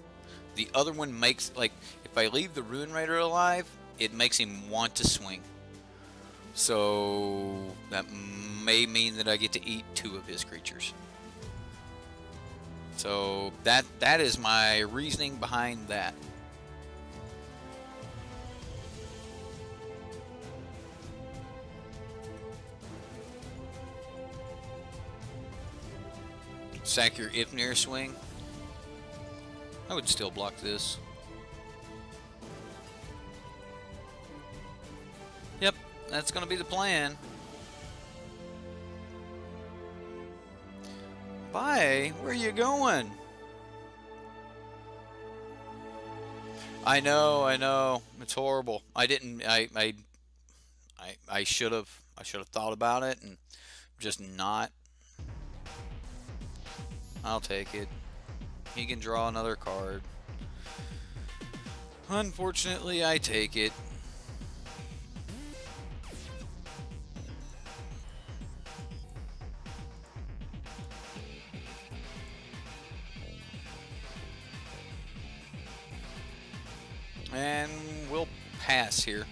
The other one makes, like, if I leave the Ruin Raider alive, it makes him want to swing. So that may mean that I get to eat 2 of his creatures. So that is my reasoning behind that. Sack your Ifnir swing. I would still block this. Yep, that's going to be the plan. Bye. Where are you going? I know. It's horrible. I didn't. I should have. I should have thought about it and just not. I'll take it. He can draw another card. Unfortunately, I take it. And we'll pass here.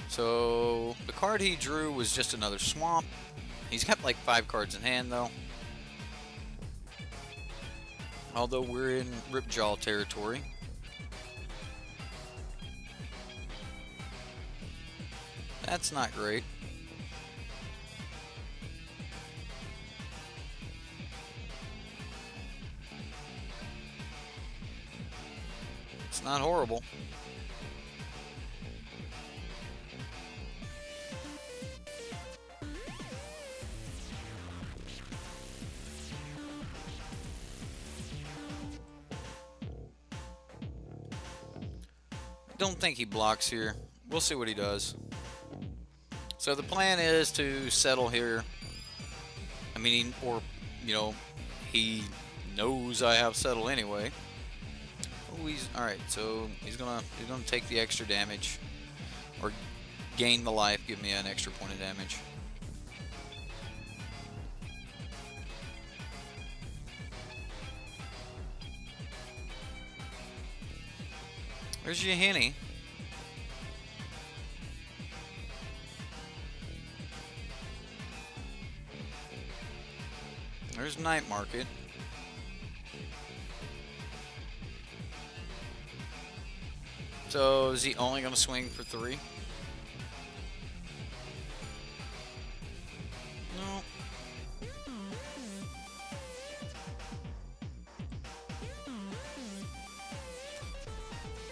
So the card he drew was just another swamp. He's got like 5 cards in hand though. Although we're in Ripjaw territory. That's not great. It's not horrible. Don't think he blocks here. We'll see what he does. So the plan is to settle here. I mean, or, you know, he knows I have settle anyway. Oh, he's alright, so he's gonna take the extra damage. Or gain the life, give me an extra point of damage. There's your Henny. There's Night Market. So is he only going to swing for 3? No.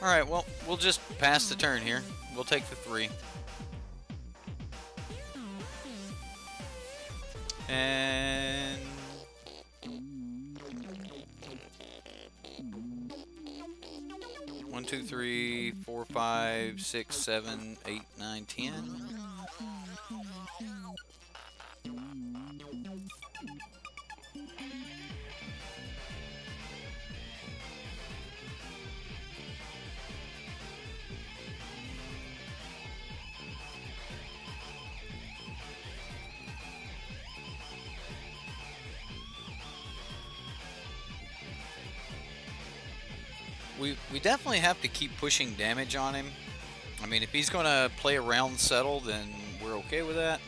Alright, well, we'll just pass the turn here. We'll take the 3. And 1, 2, 3, 4, 5, 6, 7, 8, 9, 10. We definitely have to keep pushing damage on him. I mean, if he's going to play around settle, then we're okay with that.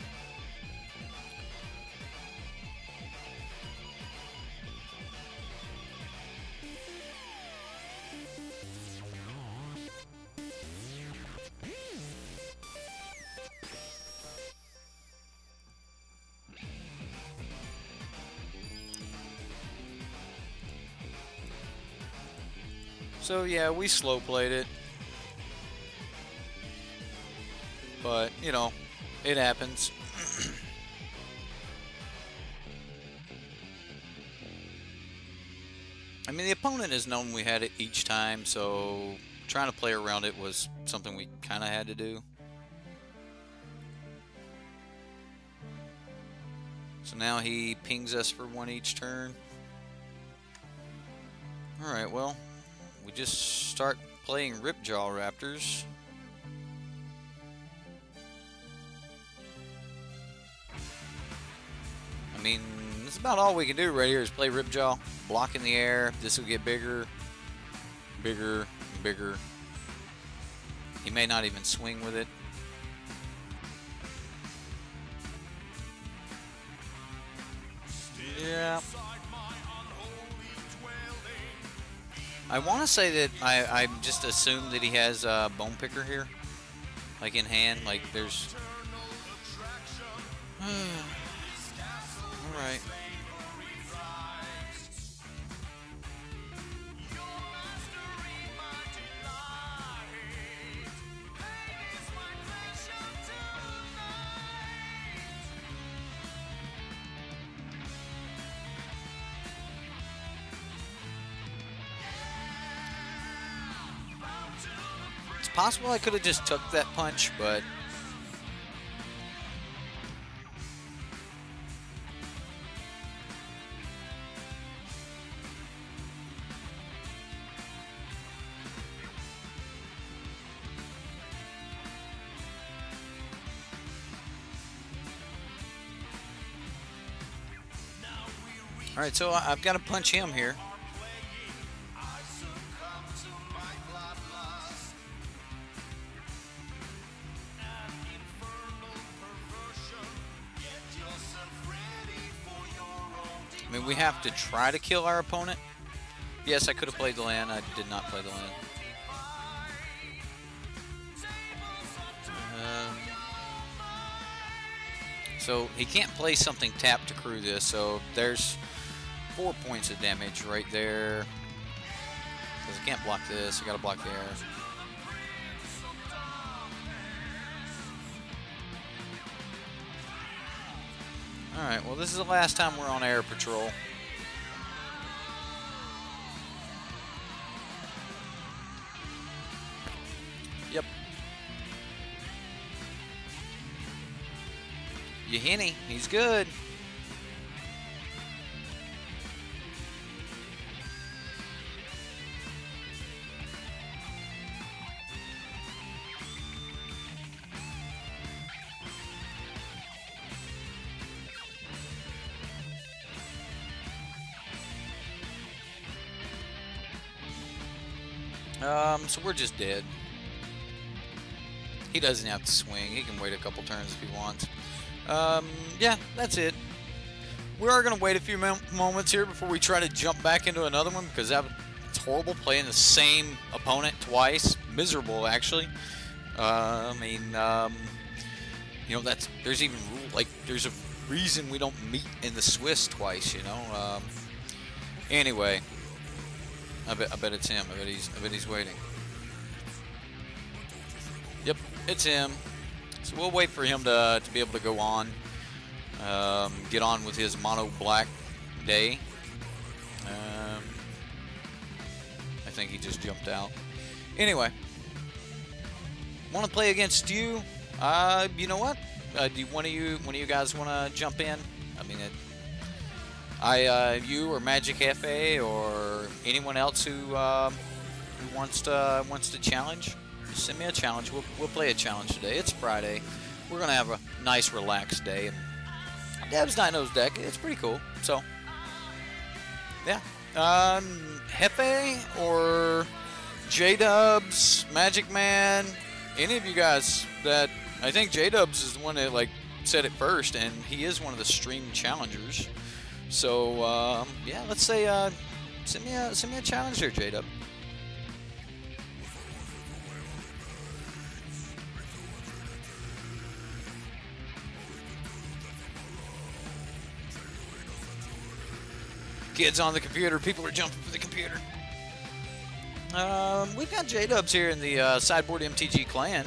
So yeah, we slow played it, but you know, it happens. I mean, the opponent has known we had it each time, so trying to play around it was something we kind of had to do. So now he pings us for 1 each turn. Alright, well, we just start playing Ripjaw Raptors. I mean, that's about all we can do right here is play Ripjaw, block in the air. This will get bigger, bigger, bigger. He may not even swing with it. Yeah. I want to say that I just assume that he has a Bone Picker here, like in hand, like there's. All right. Possible I could have just took that punch, but all right, so I've got to punch him here. I mean, we have to try to kill our opponent. Yes, I could have played the land. I did not play the land. So he can't play something tapped to crew this. So there's 4 points of damage right there. Because I can't block this. I got to block the air. Alright, well this is the last time we're on air patrol. Yep. Yahenny, he's good. So we're just dead. He doesn't have to swing. He can wait a couple turns if he wants. Yeah, that's it. We are going to wait a few moments here before we try to jump back into another one, because it's horrible playing the same opponent twice. Miserable, actually. I mean, you know, there's even there's a reason we don't meet in the Swiss twice, you know. Anyway, I bet it's him. I bet he's waiting. Yep, it's him. So we'll wait for him to be able to go on, get on with his mono black day. I think he just jumped out. Anyway, want to play against you? You know what? Do one of you guys want to jump in? I mean, you or Magic Cafe or anyone else who wants to challenge, just send me a challenge. We'll play a challenge today. It's Friday. We're gonna have a nice, relaxed day. And Dev's Dinos deck, it's pretty cool. So, yeah. Hefe or J-Dubs, Magic Man, any of you guys that I think J-Dubs is the one that said it first, and he is one of the stream challengers. So yeah, let's say send me a challenge there, J-Dub. Kids on the computer. People are jumping for the computer. We've got J-Dubs here in the Sideboard MTG clan.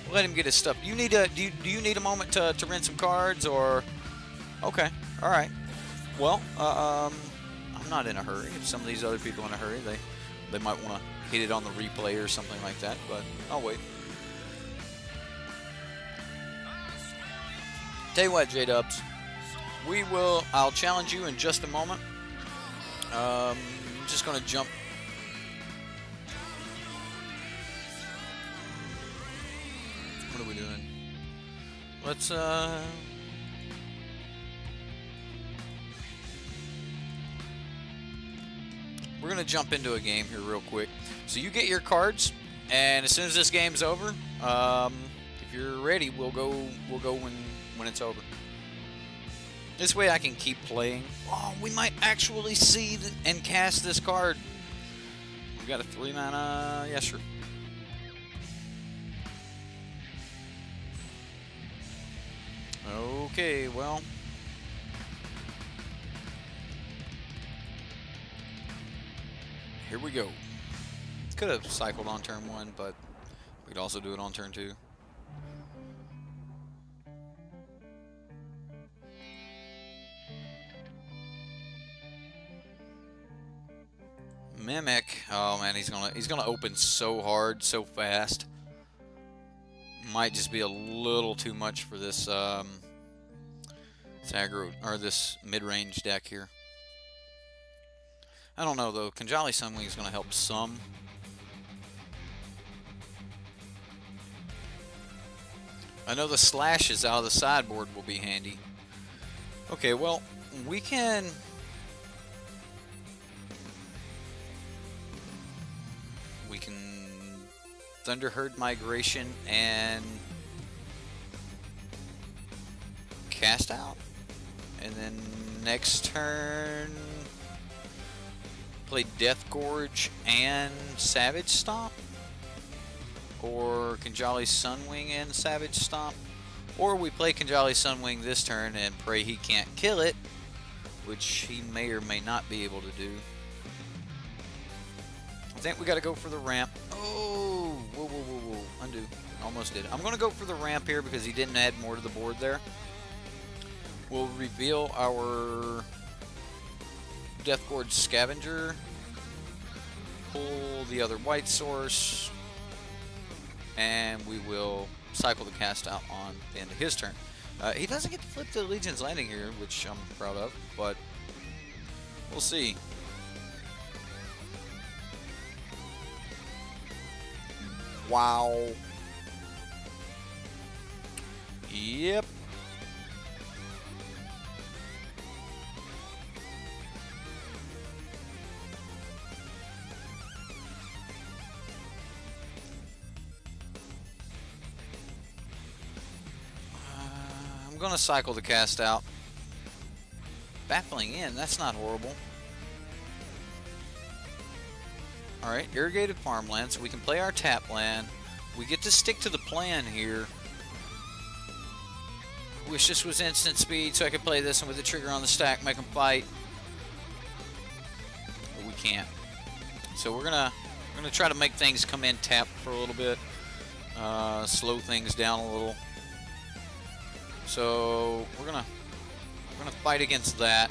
We'll let him get his stuff. You need do you need a moment to rent some cards, or? Okay. All right. Well, I'm not in a hurry. If some of these other people are in a hurry, they might want to hit it on the replay or something like that. But I'll wait. Tell you what, J-Dubs. I'll challenge you in just a moment. I'm just going to jump. What are we doing? Let's, we're going to jump into a game here real quick. So you get your cards, and as soon as this game's over, if you're ready, we'll go when it's over. This way I can keep playing. Oh, we might actually see and cast this card. We've got a 3-mana. Yeah, sure. Okay, well. Here we go. Could have cycled on turn 1, but we could also do it on turn 2. Mimic. Oh man, he's gonna open so hard, so fast. Might just be a little too much for this aggro or this mid-range deck here. I don't know though. Kanjali Sunwing is gonna help some. I know the slashes out of the sideboard will be handy. Okay, well we can. Thunderherd Migration and cast out, and then next turn play Death Gorge and Savage Stomp, or Kanjali Sunwing and Savage Stomp, or we play Kanjali Sunwing this turn and pray he can't kill it, which he may or may not be able to do. I think we got to go for the ramp. Oh, whoa. Undo. Almost did. I'm going to go for the ramp here because he didn't add more to the board there. We'll reveal our Death Gorge Scavenger. Pull the other white source. And we will cycle the cast out on the end of his turn. He doesn't get to flip the Legion's Landing here, which I'm proud of, but we'll see. Wow. Yep. I'm going to cycle the cast out. Baffling in, that's not horrible. Alright, irrigated farmland, so we can play our tap land. We get to stick to the plan here. Wish this was instant speed so I could play this and with the trigger on the stack make them fight. But we can't. So we're gonna try to make things come in tapped for a little bit. Slow things down a little. So we're gonna fight against that.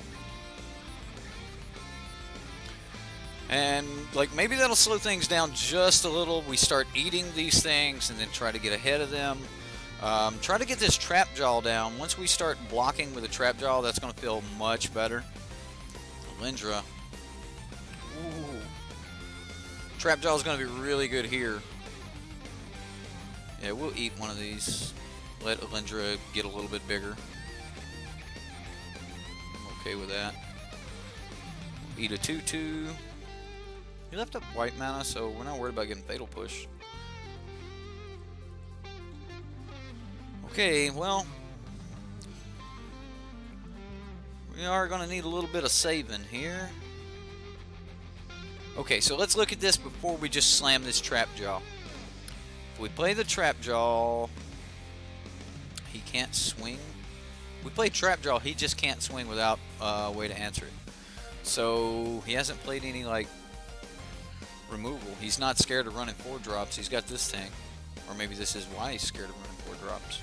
And like maybe that'll slow things down just a little. We start eating these things and then try to get ahead of them. Try to get this trap jaw down. Once we start blocking with a trap jaw, that's going to feel much better. Lindra. Ooh. Trap jaw is going to be really good here. Yeah, we'll eat one of these. Let Lindra get a little bit bigger. I'm okay with that. Eat a 2/2. He left up white mana, so we're not worried about getting Fatal Push. Okay, well, we are going to need a little bit of saving here. Okay, so let's look at this before we just slam this Trap Jaw. If we play the Trap Jaw, he can't swing. We play Trap Jaw, he just can't swing without a way to answer it. So he hasn't played any like removal. He's not scared of running 4 drops. He's got this thing. Or maybe this is why he's scared of running 4 drops.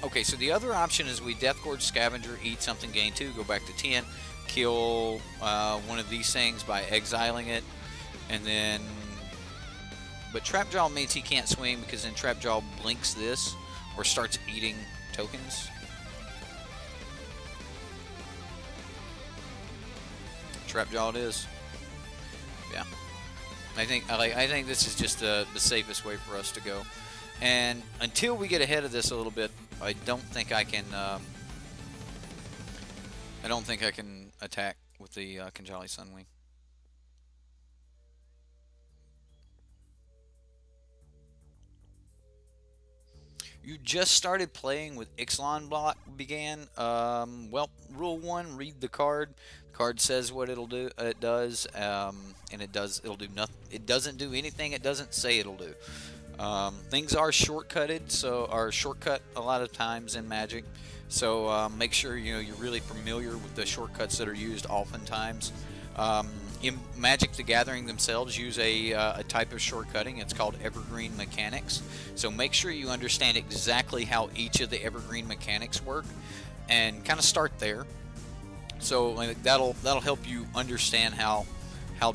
Okay, so the other option is we Death Gorge Scavenger, eat something, gain 2, go back to 10, kill one of these things by exiling it, and then... But Trap Jaw means he can't swing because then Trap Jaw blinks this or starts eating tokens. Trap Jaw it is. Yeah. I think this is just the safest way for us to go. And until we get ahead of this a little bit, I don't think I can attack with the Kanjali Sunwing. You just started playing with Ixalan block began. Well, rule 1: read the card. The card says what it'll do. It does, and it does. It'll do nothing. It doesn't do anything it doesn't say it'll do. Things are shortcutted, so are shortcut a lot of times in Magic. So make sure you're really familiar with the shortcuts that are used oftentimes. In Magic the Gathering themselves use a type of shortcutting. It's called evergreen mechanics. So make sure you understand exactly how each of the evergreen mechanics work, and kind of start there. So that'll help you understand how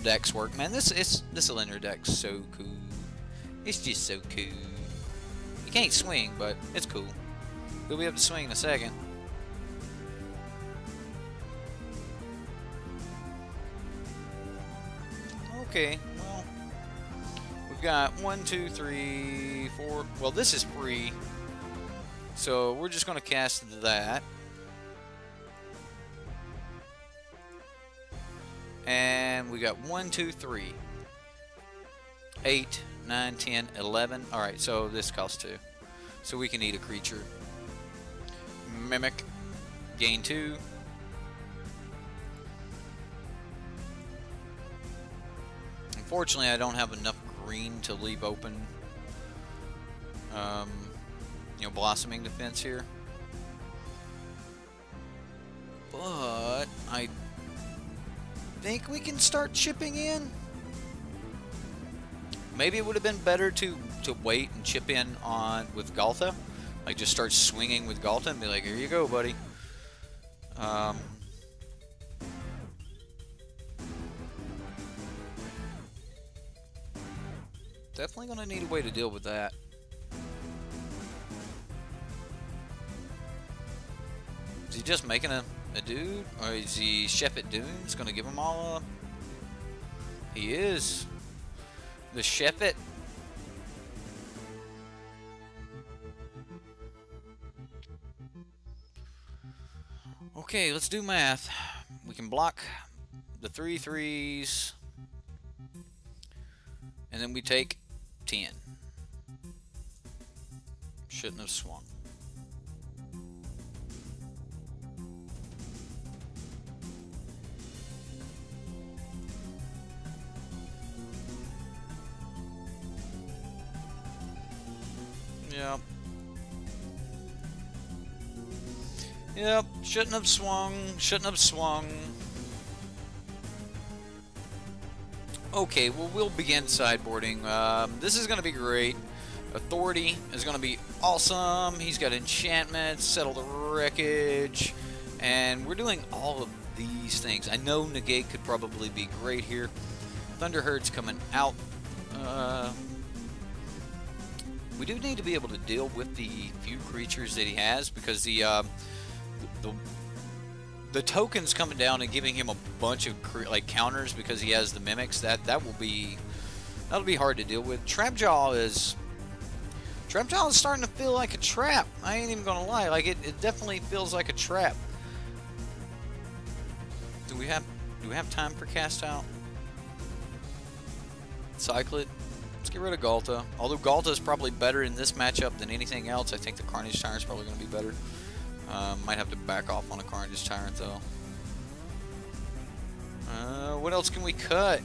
decks work. Man, this Cylinder deck's so cool. It's just so cool. You can't swing, but it's cool. He'll be able to swing in a second. Okay, well, we've got 1, 2, 3, 4. Well, this is free, so we're just going to cast that. And we got 1, 2, 3, 8, 9, 10, 11. Alright, so this costs 2. So we can eat a creature. Mimic. Gain 2. Unfortunately, I don't have enough green to leave open, Blossoming Defense here. But I think we can start chipping in. Maybe it would have been better to wait and chip in with Galta. Like just start swinging with Galta and be like, here you go, buddy. Definitely going to need a way to deal with that. Is he just making a dude? Or is he Chef at Dunes? Gonna give them all a... He is. The Chef at... Okay, let's do math. We can block the 3 3s. And then we take 10. Shouldn't have swung. Yep. Yep, shouldn't have swung, shouldn't have swung. Okay, well, we'll begin sideboarding. This is going to be great. Authority is going to be awesome. He's got enchantments, settle the wreckage, and we're doing all of these things. I know negate could probably be great here. Thunderherd's coming out. We do need to be able to deal with the few creatures that he has, because the tokens coming down and giving him a bunch of counters because he has the mimics. That'll be hard to deal with. Trapjaw is starting to feel like a trap. I ain't even gonna lie. Like it definitely feels like a trap. Do we have time for cast out? Cyclid. Let's get rid of Galta. Although Galta is probably better in this matchup than anything else, I think the Carnage Tyrant is probably going to be better. Might have to back off on a Carnage Tyrant though. What else can we cut?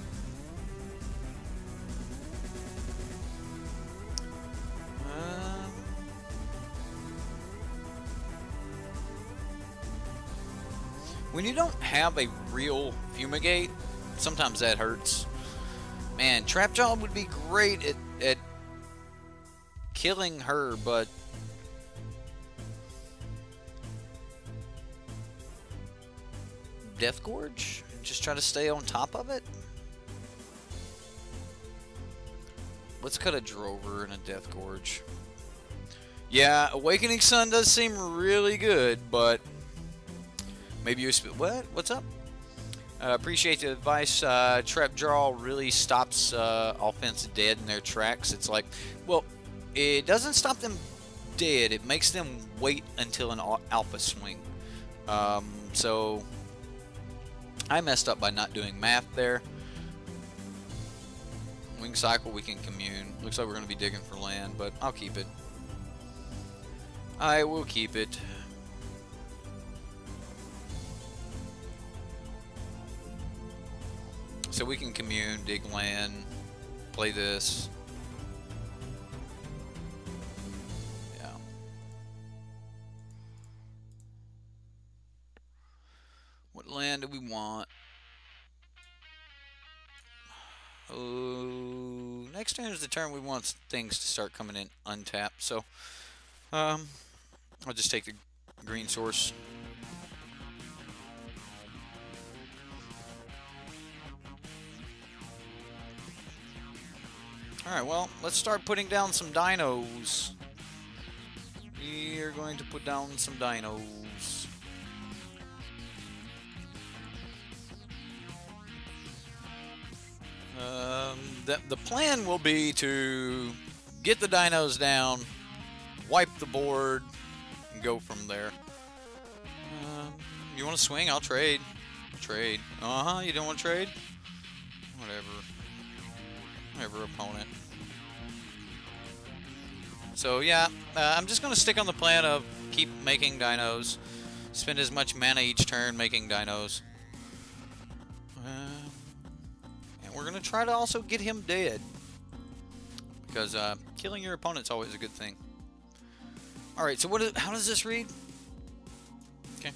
When you don't have a real Fumigate, sometimes that hurts. Man, Trapjaw would be great at killing her, but Death Gorge? Just try to stay on top of it? Let's cut a Drover and a Death Gorge. Yeah, Awakening Sun does seem really good, but maybe you... What? What's up? Appreciate the advice. Trap Draw really stops offense dead in their tracks. It's like, well, it doesn't stop them dead. It makes them wait until an alpha swing. So I messed up by not doing math there. Wing Cycle, we can commune. Looks like we're going to be digging for land, but I'll keep it. I will keep it. So we can commune, dig land, play this. Yeah. What land do we want? Oh, next turn is the turn we want things to start coming in untapped. So, I'll just take the green source. Alright, well, let's start putting down some dinos. We are going to put down some dinos. The plan will be to get the dinos down, wipe the board, and go from there. You want to swing? I'll trade. Trade. You don't want to trade? Whatever, opponent. So yeah, I'm just going to stick on the plan of keep making dinos. Spend as much mana each turn making dinos. And we're going to try to also get him dead. Because killing your opponent's always a good thing. Alright, so how does this read? Okay.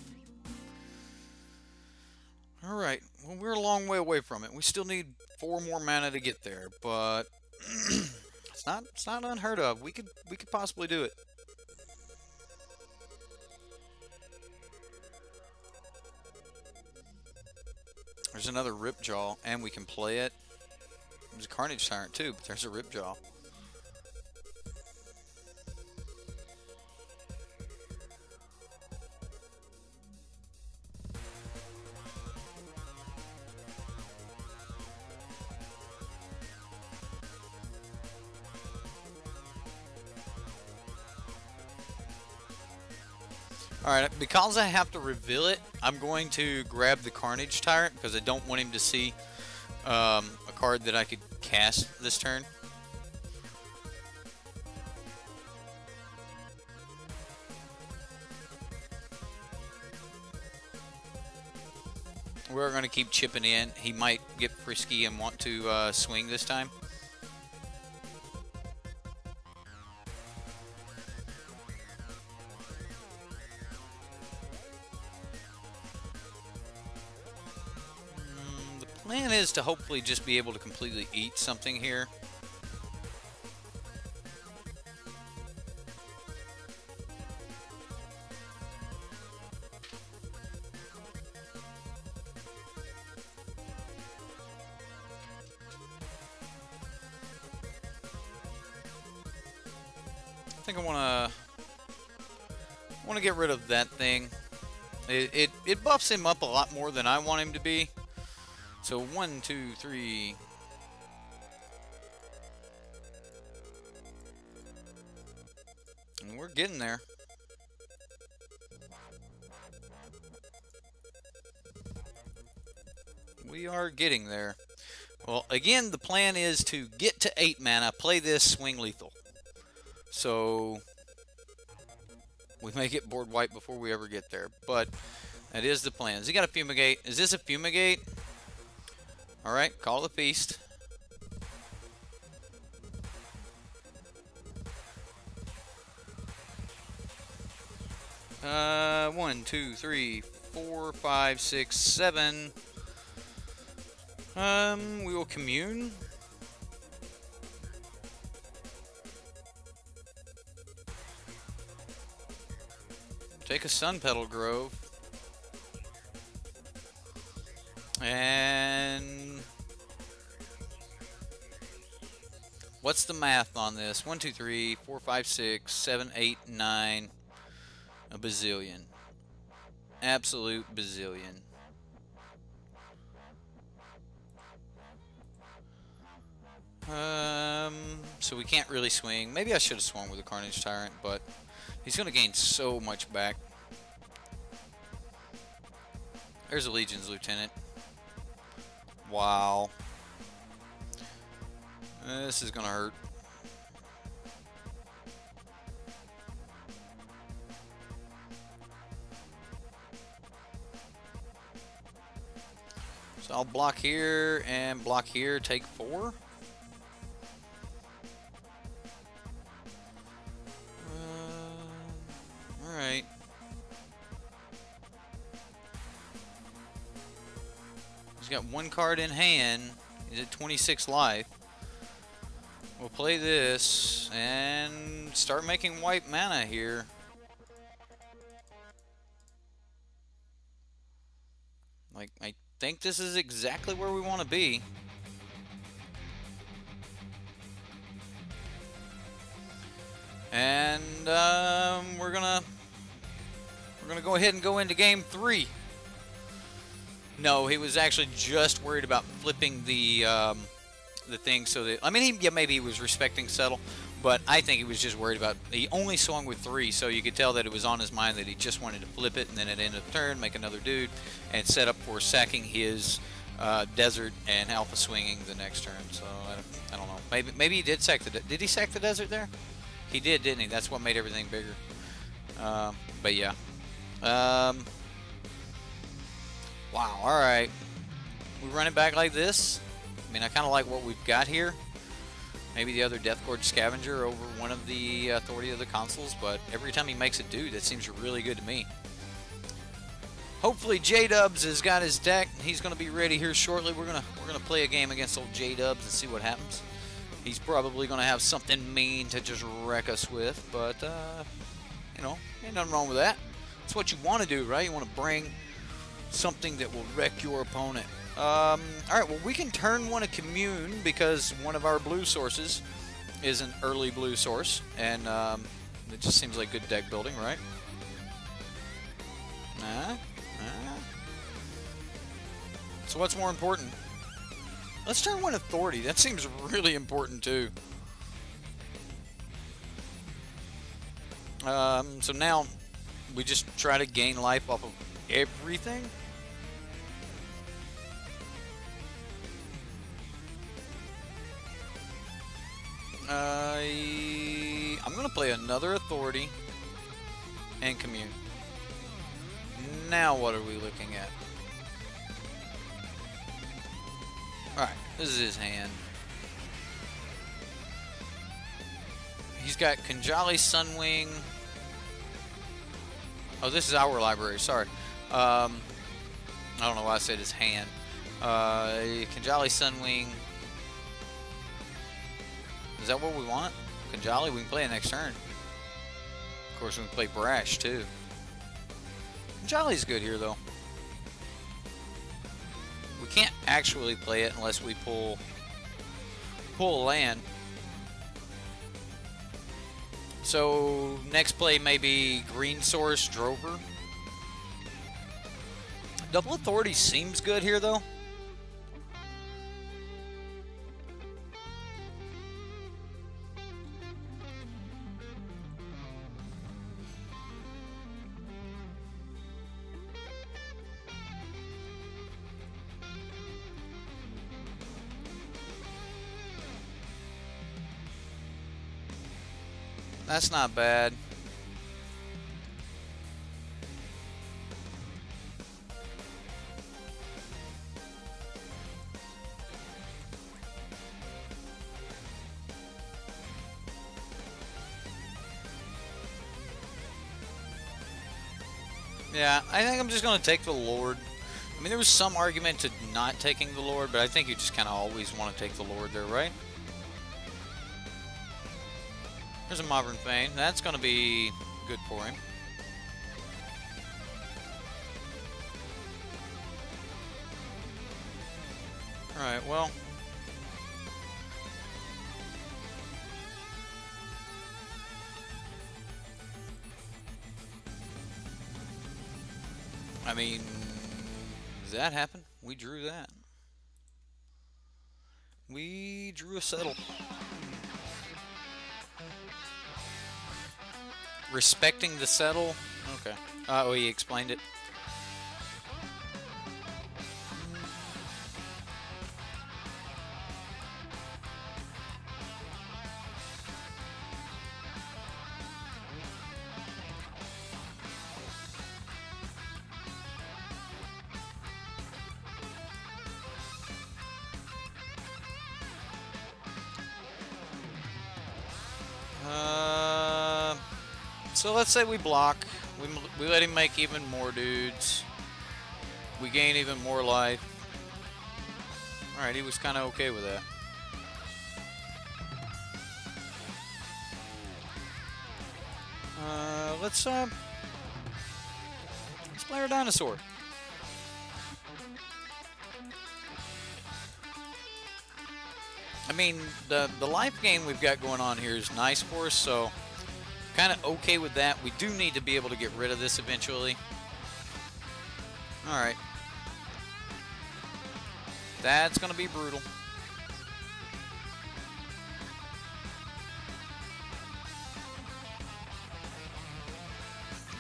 Alright, well, we're a long way away from it. We still need 4 more mana to get there, but it's not unheard of. We could possibly do it. There's another Ripjaw, and we can play it. There's a Carnage Tyrant too, but there's a Ripjaw. Alright, because I have to reveal it, I'm going to grab the Carnage Tyrant because I don't want him to see a card that I could cast this turn. We're going to keep chipping in. He might get frisky and want to swing this time. The plan is to hopefully just be able to completely eat something here. I think I want to get rid of that thing. It buffs him up a lot more than I want him to be. So 1, 2, 3. And we're getting there. We are getting there. Well, again, the plan is to get to 8 mana, play this, swing lethal. So we may get board wipe before we ever get there, but that is the plan. Has he got a fumigate? Is this a fumigate? All right, call the feast. One, 2, 3, 4, 5, 6, 7. We will commune. Take a Sun Petal Grove. And what's the math on this? 1, 2, 3, 4, 5, 6, 7, 8, 9. A bazillion. Absolute bazillion. So we can't really swing. Maybe I should have swung with the Carnage Tyrant, but he's going to gain so much back. There's a Legion's Lieutenant. Wow. This is going to hurt. So I'll block here and block here, take 4. Alright. He's got 1 card in hand. He's at 26 life. We'll play this and start making white mana here. Like, I think this is exactly where we want to be. And we're gonna go ahead and go into game 3. No, he was actually just worried about flipping the thing so that, I mean, maybe he was respecting settle, but I think he was just worried about, he only swung with 3, so you could tell that it was on his mind that he just wanted to flip it, and then at the end of the turn make another dude and set up for sacking his desert and alpha swinging the next turn. So I don't know. Maybe he did sack the. Did he sack the desert there? He did, didn't he? That's what made everything bigger. But yeah. Wow. All right. We run it back like this. I mean, I kind of like what we've got here. Maybe the other Death Gorge Scavenger over one of the Authority of the Consuls, but every time he makes a dude, that seems really good to me. Hopefully J-Dubs has got his deck. He's going to be ready here shortly. We're gonna play a game against old J-Dubs and see what happens. He's probably going to have something mean to just wreck us with, but you know, ain't nothing wrong with that. That's what you want to do, right? You want to bring something that will wreck your opponent. All right, well, we can turn one a commune because one of our blue sources is an early blue source, and it just seems like good deck building, right? So what's more important? Let's turn one authority. That seems really important too. So now we just try to gain life off of everything. I'm gonna play another authority and commune. Now what are we looking at? Alright, this is his hand. He's got Kanjali Sunwing. Oh, this is our library, sorry. I don't know why I said his hand. Kanjali Sunwing. Is that what we want? Kanjali, we can play it next turn. Of course, we can play Brash, too. Kanjali's good here, though. We can't actually play it unless we pull a land. So, next play may be Green Source Drover. Double Authority seems good here, though. That's not bad. Yeah, I think I'm just going to take the Lord. I mean, there was some argument to not taking the Lord, but I think you just kind of always want to take the Lord there, right? There's a Modern Fane. That's going to be good for him. Alright, well. I mean, does that happen? We drew that. We drew a settle. Respecting the settle? Okay. Oh, he explained it. So let's say we block, we let him make even more dudes, we gain even more life. Alright, he was kind of okay with that. Let's play our dinosaur. I mean, the life gain we've got going on here is nice for us, so kind of okay with that. We do need to be able to get rid of this eventually. Alright. That's going to be brutal.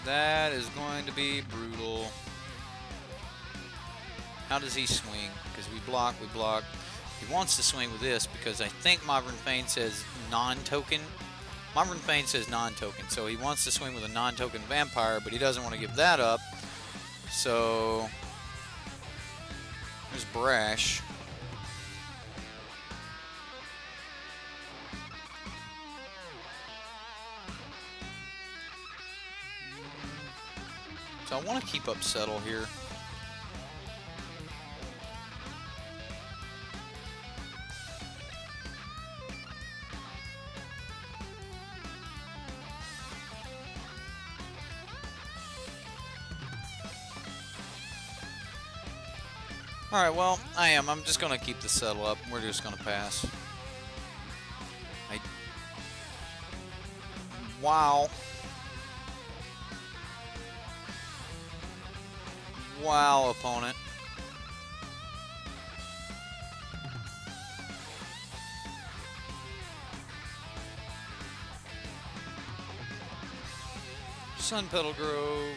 That is going to be brutal. How does he swing? Because we block, we block. He wants to swing with this because I think Modern Fane says non-token. Modern Fane says non-token, so he wants to swing with a non-token vampire, but he doesn't want to give that up. So there's Brash. So I want to keep up Settle here. Alright, well, I'm just going to keep the Settle up. We're just going to pass. Wow. Wow, opponent. Sun Petal Grove.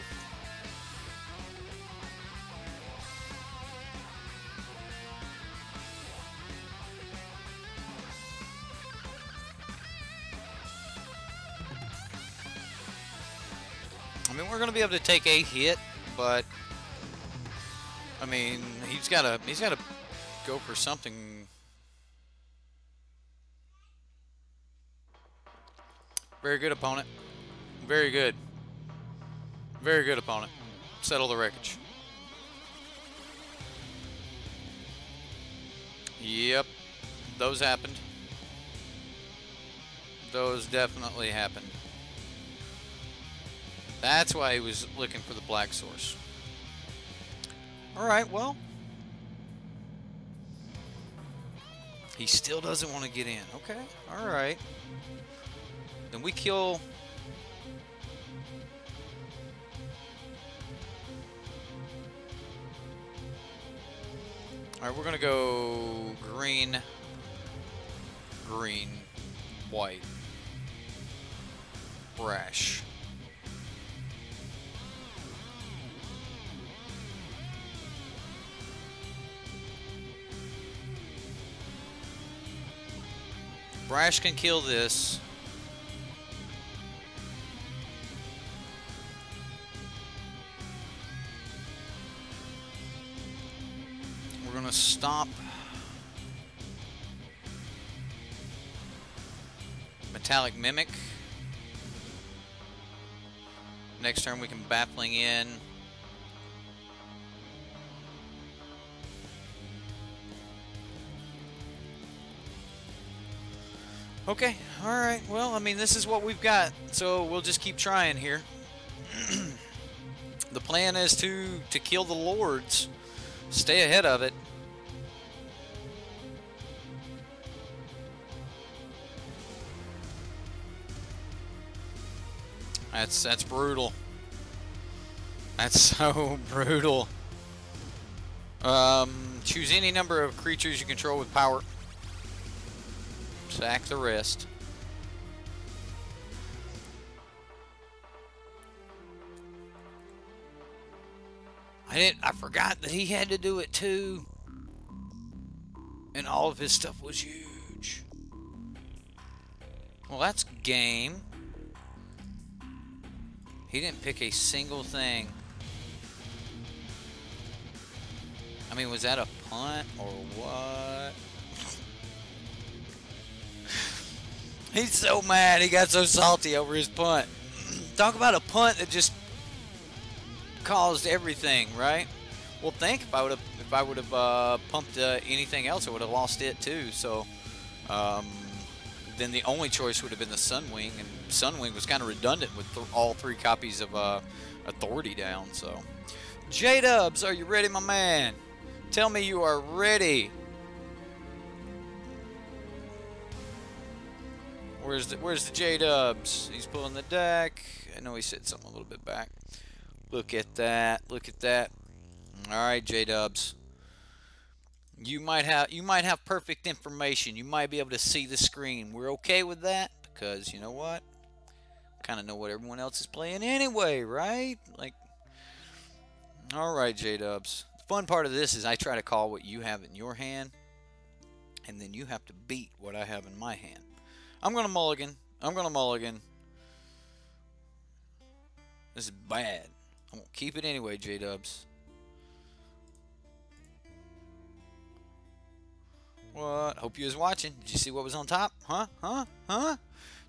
I mean, we're going to be able to take a hit, but I mean, he's got to go for something. Very good, opponent. Very good. Very good, opponent. Settle the wreckage. Yep, those happened. Those definitely happened. That's why he was looking for the black source. Alright, well. He still doesn't want to get in. Okay, alright. Then we kill... Alright, we're going to go green, green, white, brash. Brash can kill this. We're going to stop Metallic Mimic. Next turn we can Baffling in. Okay, alright, well, I mean, this is what we've got, so we'll just keep trying here. The plan is to kill the Lords, stay ahead of it. That's brutal. That's so brutal. Choose any number of creatures you control with power. Sack the rest. I forgot that he had to do it too. And all of his stuff was huge. Well, that's game. He didn't pick a single thing. I mean, was that a punt or what? He's so mad. He got so salty over his punt. Talk about a punt that just caused everything, right? Well, think if I would have pumped anything else, I would have lost it too. So then the only choice would have been the Sunwing, and Sunwing was kind of redundant with all 3 copies of Authority down. So, J-Dubs, are you ready, my man? Tell me you are ready. Where's the J-Dubs? He's pulling the deck. I know he said something a little bit back. Look at that. Look at that. All right, J-Dubs. You might have perfect information. You might be able to see the screen. We're okay with that because you know what? Kind of know what everyone else is playing anyway, right? Like, all right, J-Dubs. The fun part of this is I try to call what you have in your hand, and then you have to beat what I have in my hand. I'm going to mulligan. I'm going to mulligan. This is bad. I'm going to keep it anyway, J-Dubs. What? Hope you was watching. Did you see what was on top? Huh? Huh? Huh?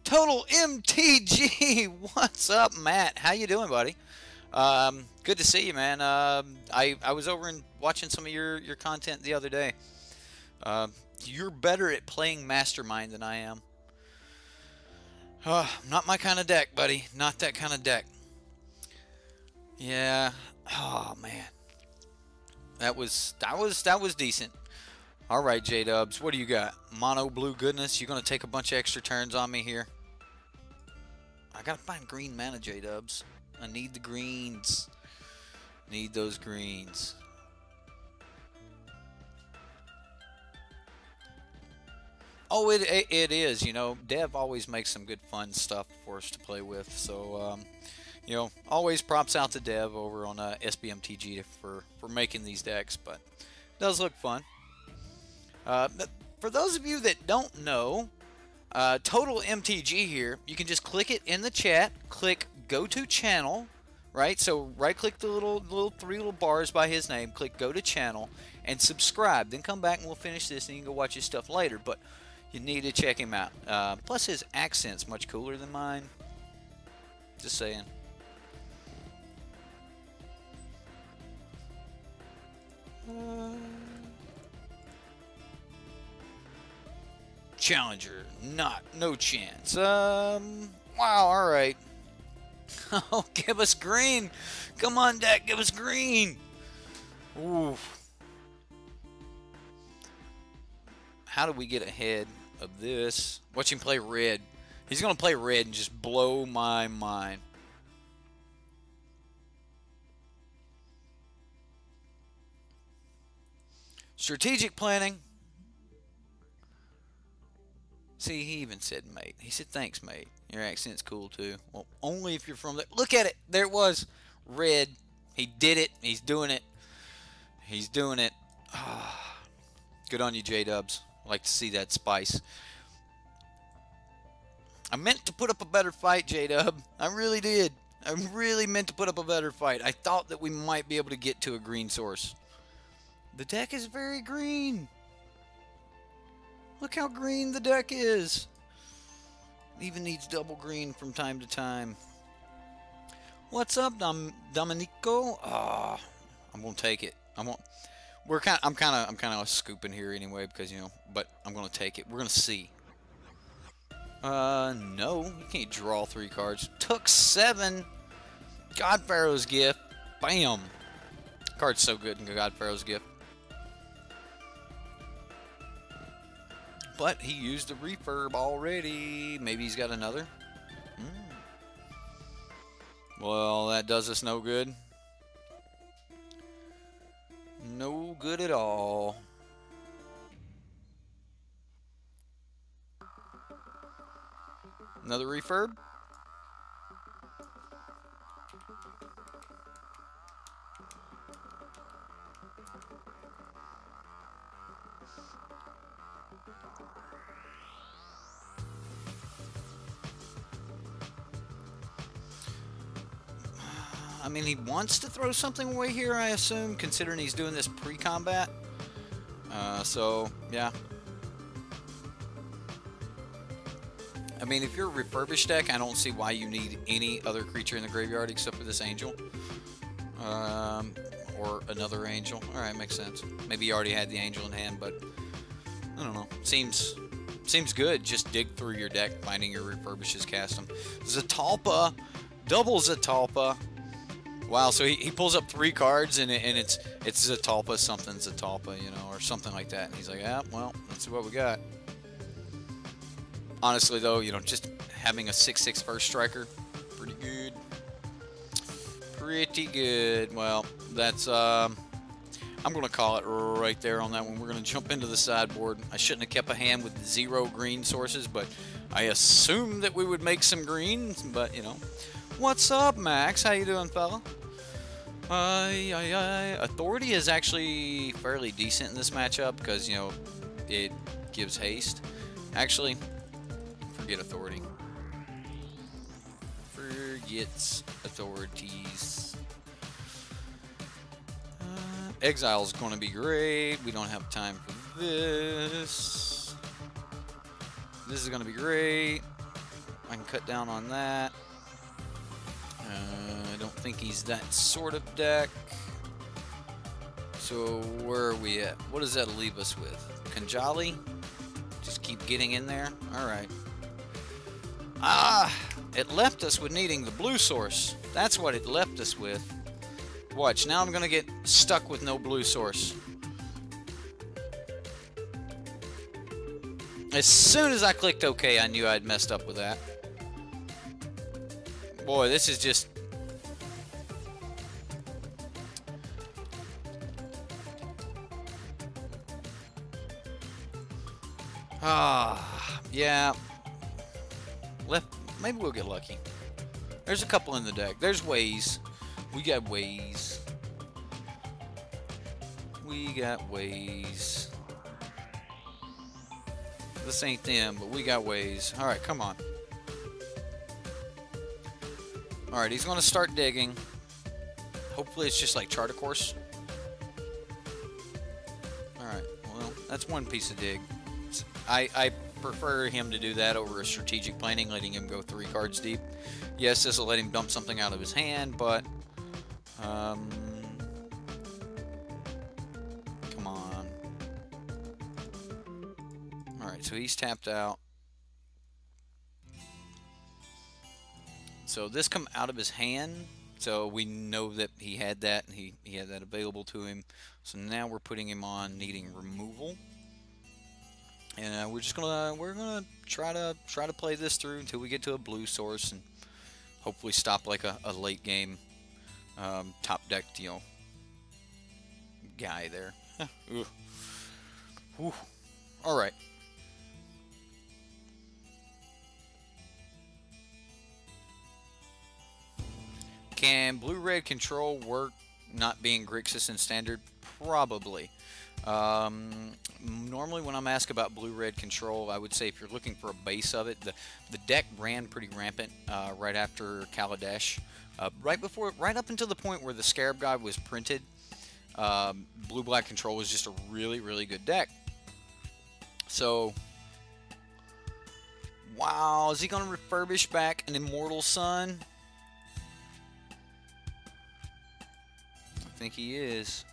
Total MTG. What's up, Matt? How you doing, buddy? Good to see you, man. I was over and watching some of your content the other day. You're better at playing Mastermind than I am. Not my kind of deck, buddy. Not that kind of deck. Yeah. Oh man. That was decent. All right, J-Dubs. What do you got? Mono blue goodness. You gonna take a bunch of extra turns on me here? I gotta find green mana, J-Dubs. I need the greens. Need those greens. Oh, it is. You know, Dev always makes some good fun stuff for us to play with. So, You know, always props out to Dev over on SBMTG for making these decks, but it does look fun. But for those of you that don't know, Total MTG here, you can just click it in the chat, click Go to Channel, right? So right-click the little three little bars by his name, click Go to Channel, and subscribe. Then come back and we'll finish this, and you can go watch his stuff later. But you need to check him out. Plus, his accent's much cooler than mine. Just saying. Challenger, no chance. Wow, alright. Oh, give us green. Come on, deck, give us green. Oof. How do we get ahead of this? Watch him play red. He's going to play red and just blow my mind. Strategic planning. See, he even said mate. He said, thanks, mate. Your accent's cool, too. Well, only if you're from there. Look at it. There it was. Red. He did it. He's doing it. He's doing it. Good on you, J-Dubs. I like to see that spice. I meant to put up a better fight, J-Dub. I really did. I really meant to put up a better fight. I thought that we might be able to get to a green source. The deck is very green. Look how green the deck is. It even needs double green from time to time. What's up, Dominico? I'm gonna take it. I'm kind of scooping here anyway because but I'm gonna take it. We're gonna see. No, you can't draw 3 cards. Took 7. God Pharaoh's Gift. Bam. Card's so good in God Pharaoh's Gift. But he used the refurb already. Maybe he's got another. Well, that does us no good. No good at all. Another refurb. I mean, he wants to throw something away here, I assume, considering he's doing this pre-combat. So, yeah. I mean, if you're a refurbished deck, I don't see why you need any other creature in the graveyard except for this angel. Or another angel. Alright, makes sense. Maybe you already had the angel in hand, but I don't know. Seems good. Just dig through your deck, finding your refurbishes, cast them. Zatalpa. Double Zatalpa. Wow, so he pulls up 3 cards and it's Zatalpa something Zatalpa, or something like that. And he's like, yeah, well, that's what we got. Honestly, though, just having a 6/6 first striker, pretty good. Pretty good. Well, that's I'm gonna call it right there on that one. We're gonna jump into the sideboard. I shouldn't have kept a hand with 0 green sources, but I assumed that we would make some green. But what's up, Max? How you doing, fella? Authority is actually fairly decent in this matchup because it gives haste. Actually, forget authority. Forgets authorities. Exile's going to be great. We don't have time for this. This is going to be great. I can cut down on that. I don't think he's that sort of deck. So where are we at? What does that leave us with? Kanjali? Just keep getting in there? Alright. It left us with needing the blue source. That's what it left us with. Watch, now I'm going to get stuck with no blue source. As soon as I clicked OK, I knew I'd messed up with that. Boy, this is just... yeah. Maybe we'll get lucky. There's a couple in the deck. There's ways. We got ways. We got ways. This ain't them, but we got ways. Alright, come on. Alright, he's going to start digging. Hopefully it's just like chart a course. Alright, well, that's one piece of dig. I prefer him to do that over a strategic planning, letting him go 3 cards deep. Yes, this will let him dump something out of his hand, but... come on. Alright, so he's tapped out. So this come out of his hand, so we know that he had that, and he had that available to him. So now we're putting him on needing removal. And we're gonna try to play this through until we get to a blue source and hopefully stop like a late game top deck, you know, guy there. All right. Can blue-red control work not being Grixis in standard? Probably. Normally when I'm asked about blue-red control, I would say if you're looking for a base of it, the deck ran pretty rampant right after Kaladesh. Right up until the point where the Scarab Guide was printed, blue-black control was just a really, really good deck. So, wow, is he going to refurbish back an Immortal Sun? I think he is.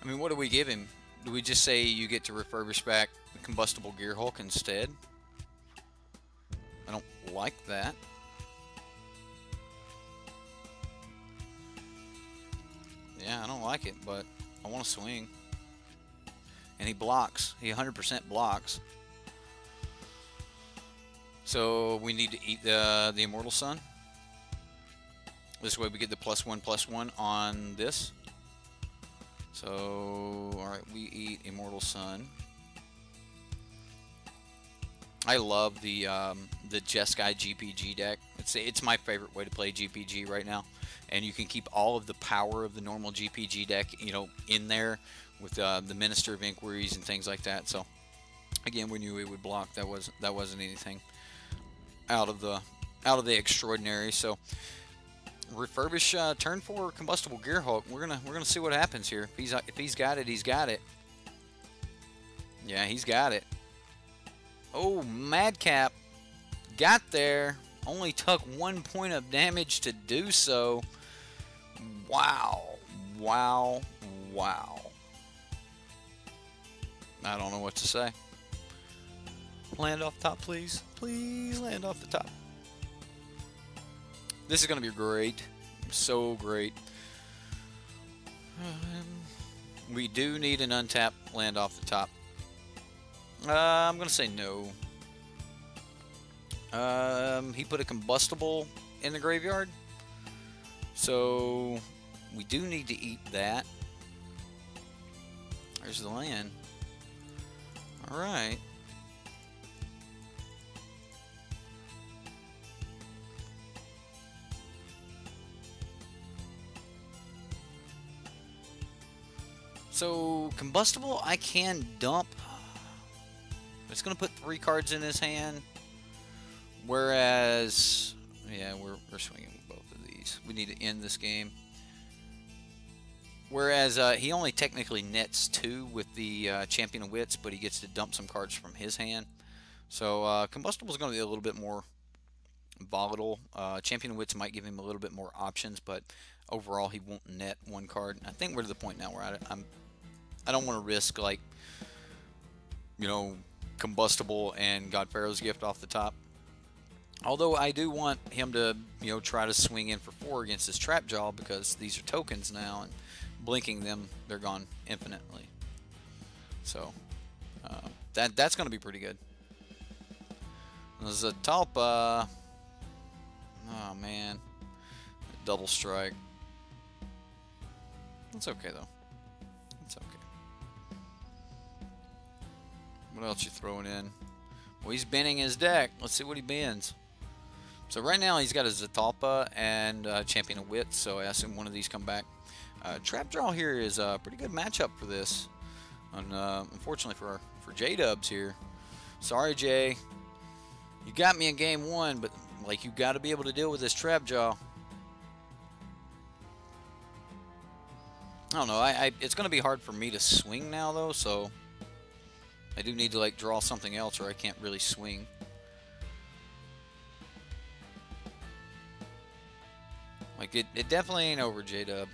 I mean, what do we give him? Do we just say you get to refurbish back the Combustible Gearhulk instead? I don't like that. Yeah, I don't like it, but I want to swing. And he blocks. He 100% blocks. So we need to eat the Immortal Sun. This way we get the +1/+1 on this. So, alright, we eat Immortal Sun. I love the Jeskai GPG deck. It's my favorite way to play GPG right now. And you can keep all of the power of the normal GPG deck, you know, in there with the Minister of Inquiries and things like that. So, again, we knew it would block. That wasn't anything out of the extraordinary. So, refurbish turn 4 Combustible Gearhulk. We're gonna see what happens here. If he's got it, he's got it. Yeah, he's got it. Oh, Madcap got there. Only took 1 point of damage to do so. Wow, wow, wow. I don't know what to say. Land off top, please. Please land off the top. This is going to be great. So great. We do need an untapped land off the top. I'm going to say no. He put a combustible in the graveyard. So we do need to eat that. There's the land. Alright. So, combustible, I can dump. It's going to put 3 cards in his hand. Whereas, yeah, we're swinging with both of these. We need to end this game. Whereas, he only technically nets 2 with the Champion of Wits, but he gets to dump some cards from his hand. So, combustible is going to be a little bit more volatile. Champion of Wits might give him a little bit more options, but overall, he won't net 1 card. I think we're to the point now where I don't want to risk, like, you know, combustible and God Pharaoh's Gift off the top. Although I do want him to, you know, try to swing in for 4 against his Trap Jaw, because these are tokens now, and blinking them, they're gone infinitely. So, that's going to be pretty good. There's a Talpa. Oh, man. Double strike. That's okay, though. It's okay. What else you throwing in? Well, he's bending his deck. Let's see what he bends. So right now he's got a Zatalpa and Champion of Wits, so I assume one of these come back. Trap Draw here is a pretty good matchup for this. Unfortunately for J-Dubs here. Sorry, Jay. You got me in game one, but like you got to be able to deal with this Trap Draw. I don't know. It's going to be hard for me to swing now, though, so I do need to like draw something else, or I can't really swing. Like it definitely ain't over, J-Dub.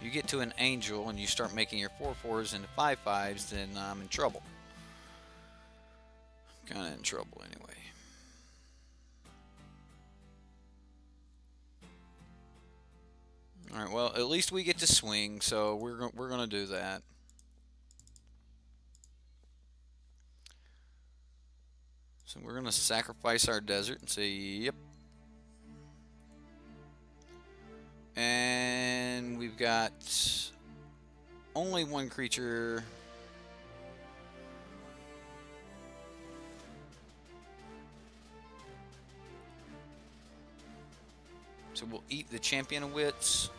You get to an Angel and you start making your 4/4s into 5/5s, then I'm in trouble. I'm kind of in trouble anyway. All right, well, at least we get to swing, so we're gonna do that. So we're gonna sacrifice our desert and say, yep. And we've got only one creature. So we'll eat the Champion of Wits.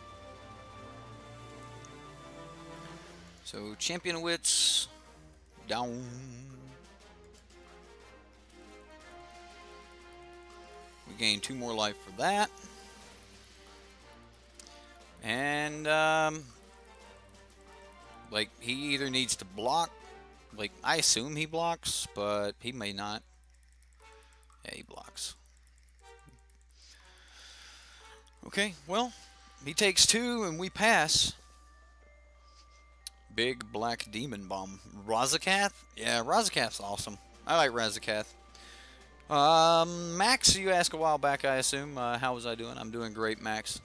So Champion of Wits down. We gain 2 more life for that. And like he either needs to block, like I assume he blocks, but he may not. Yeah, he blocks. Okay, well, he takes 2 and we pass. Big Black Demon Bomb. Razakath? Yeah, Razakath's awesome. I like Razakath. Max, you asked a while back, I assume. How was I doing? I'm doing great, Max.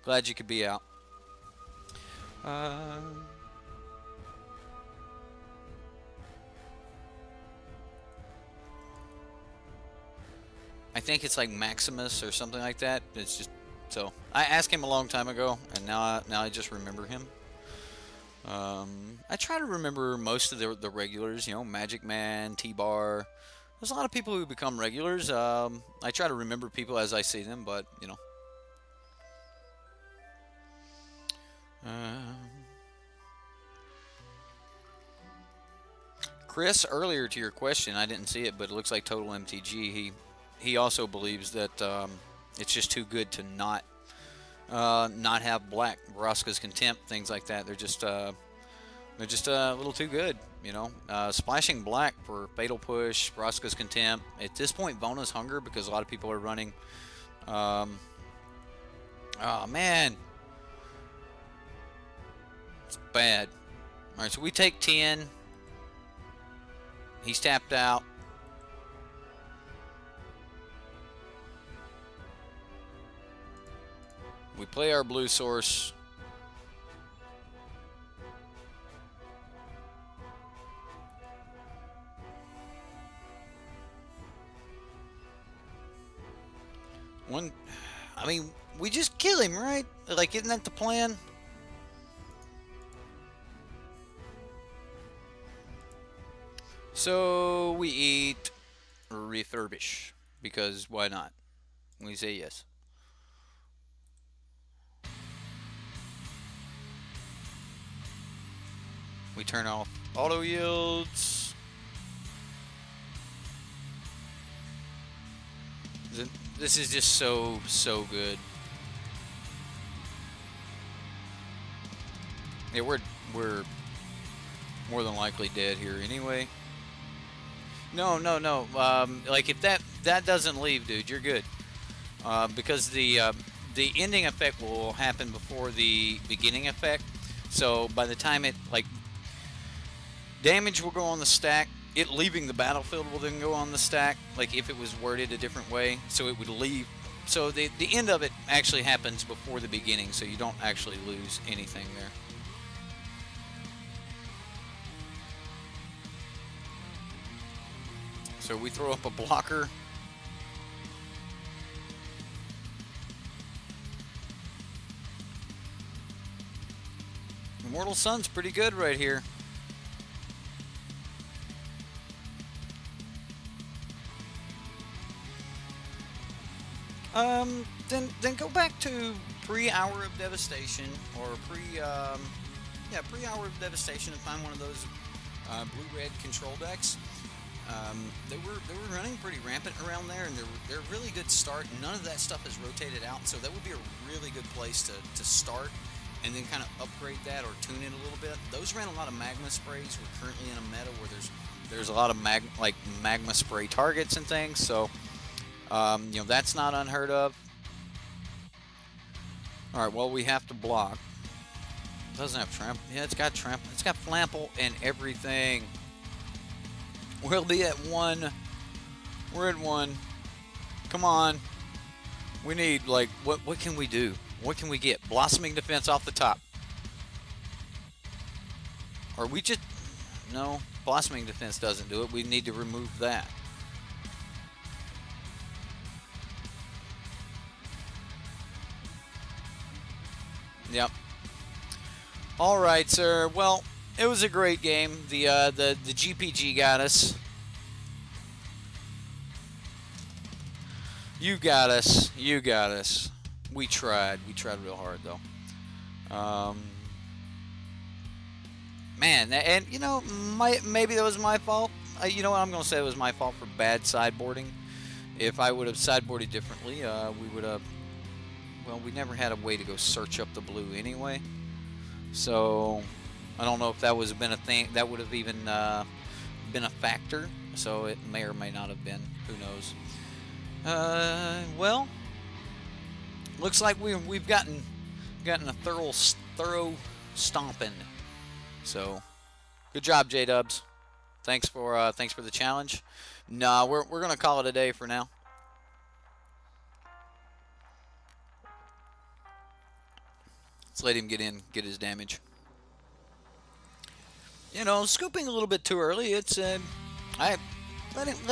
Glad you could be out. I think it's like Maximus or something like that. It's just so I asked him a long time ago, and now I just remember him. I try to remember most of the regulars. You know, Magic Man, T-Bar. There's a lot of people who become regulars. I try to remember people as I see them, but you know. Chris, earlier to your question, I didn't see it, but it looks like Total MTG. He also believes that it's just too good to not have black. Vraska's Contempt, things like that. They're just a little too good, you know. Splashing black for Fatal Push, Vraska's Contempt. At this point, Vona's Hunger, because a lot of people are running. Oh man. Bad. Alright, so we take 10. He's tapped out. We play our blue source. I mean, we just kill him, right? Like, isn't that the plan? So we eat refurbish, because why not? We say yes. We turn off auto yields. This is just so good. Yeah, we're more than likely dead here anyway. No. Like if that doesn't leave, dude, you're good. Because the ending effect will happen before the beginning effect. So by the time it like damage will go on the stack, it leaving the battlefield will then go on the stack. Like if it was worded a different way, so it would leave. So the end of it actually happens before the beginning, so you don't actually lose anything there. So we throw up a blocker. Immortal Sun's pretty good right here. Then go back to pre-Hour of Devastation or pre-Hour of Devastation and find one of those blue-red control decks. They were running pretty rampant around there, and they're a really good start. None of that stuff is rotated out, so that would be a really good place to start, and then kind of upgrade that or tune it a little bit. Those ran a lot of magma sprays. We're currently in a meta where there's a lot of magma spray targets and things, so you know, that's not unheard of. All right, well, we have to block. It doesn't have trample. Yeah, it's got trample. It's got flample and everything. We'll be at 1. We're at 1. Come on. We need, like, what can we do? What can we get? Blossoming Defense off the top. Or we just... No, Blossoming Defense doesn't do it. We need to remove that. Yep. All right, sir. Well... It was a great game. The GPG got us. You got us. You got us. We tried. We tried real hard, though. Man, and you know, maybe that was my fault. You know what? I'm gonna say it was my fault for bad sideboarding. If I would have sideboarded differently, we would have. Well, we never had a way to go search up the blue anyway. So. I don't know if that would have been a thing. That would have even been a factor. So it may or may not have been. Who knows? Well, looks like we've gotten a thorough stomping. So, good job, J-Dubs. Thanks for the challenge. Nah, we're gonna call it a day for now. Let's let him get in, get his damage. You know, scooping a little bit too early. It's let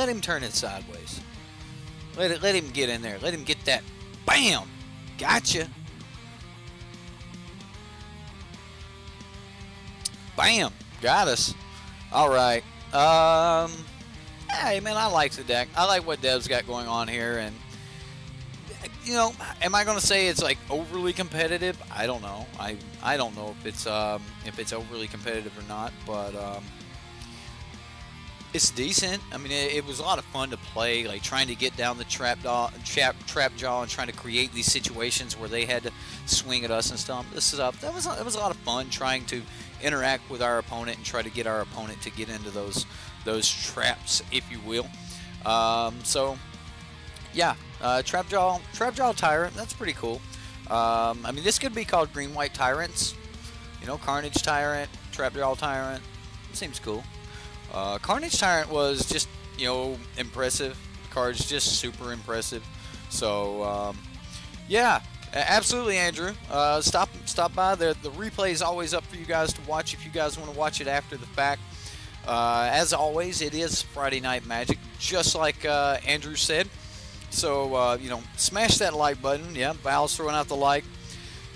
him turn it sideways. Let him get in there. Let him get that. Bam! Gotcha. Bam! Got us. All right. Hey man, I like the deck. I like what Dev's got going on here, and you know, am I gonna say it's like overly competitive? I don't know. I don't know if it's overly competitive or not, but it's decent. I mean, it was a lot of fun to play, like trying to get down the trap jaw and trying to create these situations where they had to swing at us and stuff. That was a lot of fun trying to interact with our opponent and try to get our opponent to get into those traps, if you will. So yeah. Trapjaw Tyrant, that's pretty cool. I mean, this could be called Green-White Tyrants. You know, Carnage Tyrant, Trapjaw Tyrant. Seems cool. Carnage Tyrant was just, you know, impressive. The card's just super impressive. So, yeah, absolutely, Andrew. Stop by. The replay is always up for you guys to watch if you guys want to watch it after the fact. As always, it is Friday Night Magic, just like Andrew said. So, you know, smash that like button. Yeah, Val's throwing out the like.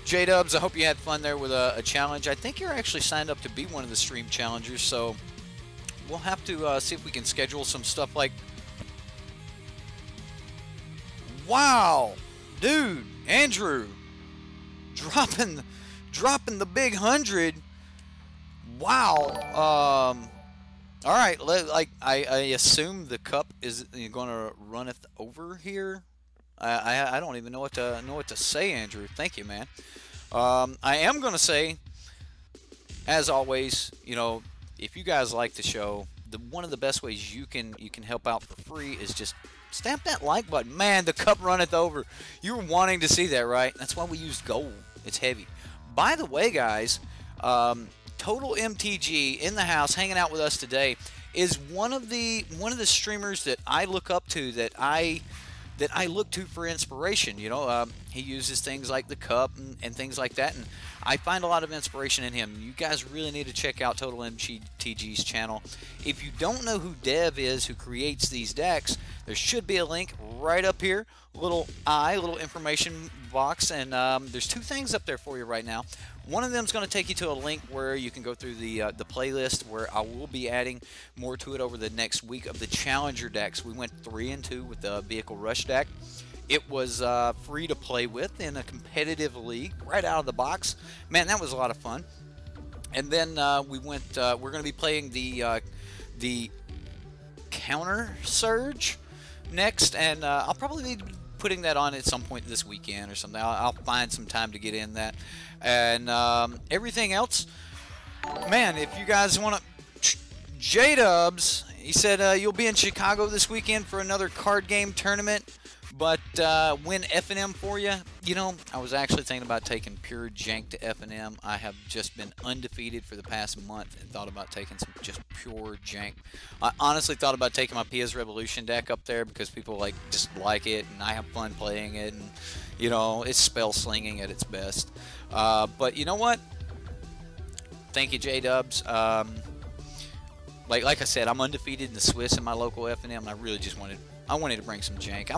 J-Dubs, I hope you had fun there with a challenge. I think you're actually signed up to be one of the stream challengers, so we'll have to see if we can schedule some stuff like... Wow! Dude, Andrew! Dropping the big 100. Wow! All right, I assume the cup is going to run it over here. I don't even know what to say, Andrew. Thank you, man. I am going to say, as always, you know, if you guys like the show, one of the best ways you can help out for free is just stamp that like button. Man, the cup runneth over. You were wanting to see that, right? That's why we used gold. It's heavy. By the way, guys. Total MTG in the house, hanging out with us today, is one of the streamers that I look up to, that I look to for inspiration. You know, he uses things like the cup and things like that, and I find a lot of inspiration in him. You guys really need to check out Total MTG's channel. If you don't know who Dev is, who creates these decks, there should be a link right up here, little information box, and there's two things up there for you right now. One of them is going to take you to a link where you can go through the playlist, where I will be adding more to it over the next week of the Challenger decks. We went 3 and 2 with the Vehicle Rush deck. It was free to play with in a competitive league right out of the box. Man, that was a lot of fun. And then we went. We're going to be playing the counter surge next, and I'll probably be putting that on at some point this weekend or something. I'll find some time to get in that, and everything else. Man, if you guys want to, J-Dubs, he said you'll be in Chicago this weekend for another card game tournament. But win F&M for you. You know, I was actually thinking about taking pure jank to F&M. I have just been undefeated for the past month and thought about taking some just pure jank. I honestly thought about taking my PS Revolution deck up there because people just like it, and I have fun playing it, and you know, it's spell slinging at its best. But you know what? Thank you, J-Dubs. Like I said, I'm undefeated in the Swiss in my local F&M, and I really just wanted to bring some jank. I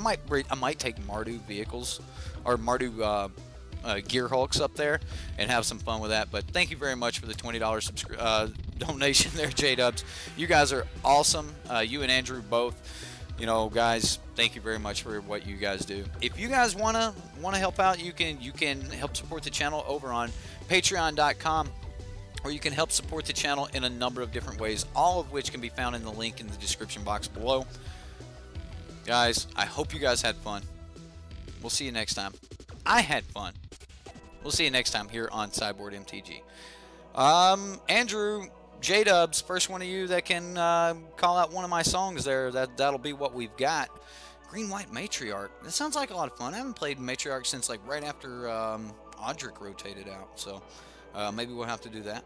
might take Mardu vehicles or Mardu Gear Hulks up there and have some fun with that. But thank you very much for the $20 donation there, J-Dubs. You guys are awesome. You and Andrew both. You know, guys, thank you very much for what you guys do. If you guys wanna help out, you can help support the channel over on Patreon.com. Or you can help support the channel in a number of different ways, all of which can be found in the link in the description box below. Guys, I hope you guys had fun. We'll see you next time. I had fun. We'll see you next time here on SideboardMTG. Andrew, J-Dubs, first one of you that can call out one of my songs there, that'll be what we've got. Green White Matriarch. That sounds like a lot of fun. I haven't played Matriarch since right after Audric rotated out, so maybe we'll have to do that.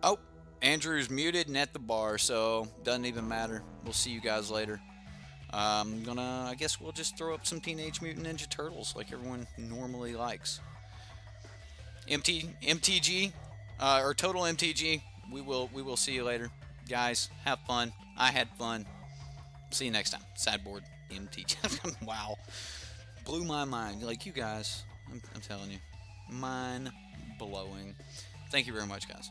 Oh, Andrew's muted and at the bar, so doesn't even matter. We'll see you guys later. I guess we'll just throw up some Teenage Mutant Ninja Turtles like everyone normally likes. MTG, or Total MTG, we will see you later. Guys, have fun. I had fun. See you next time. Sideboard MTG. Wow. Blew my mind. Like, you guys, I'm telling you. Mind blowing. Thank you very much, guys.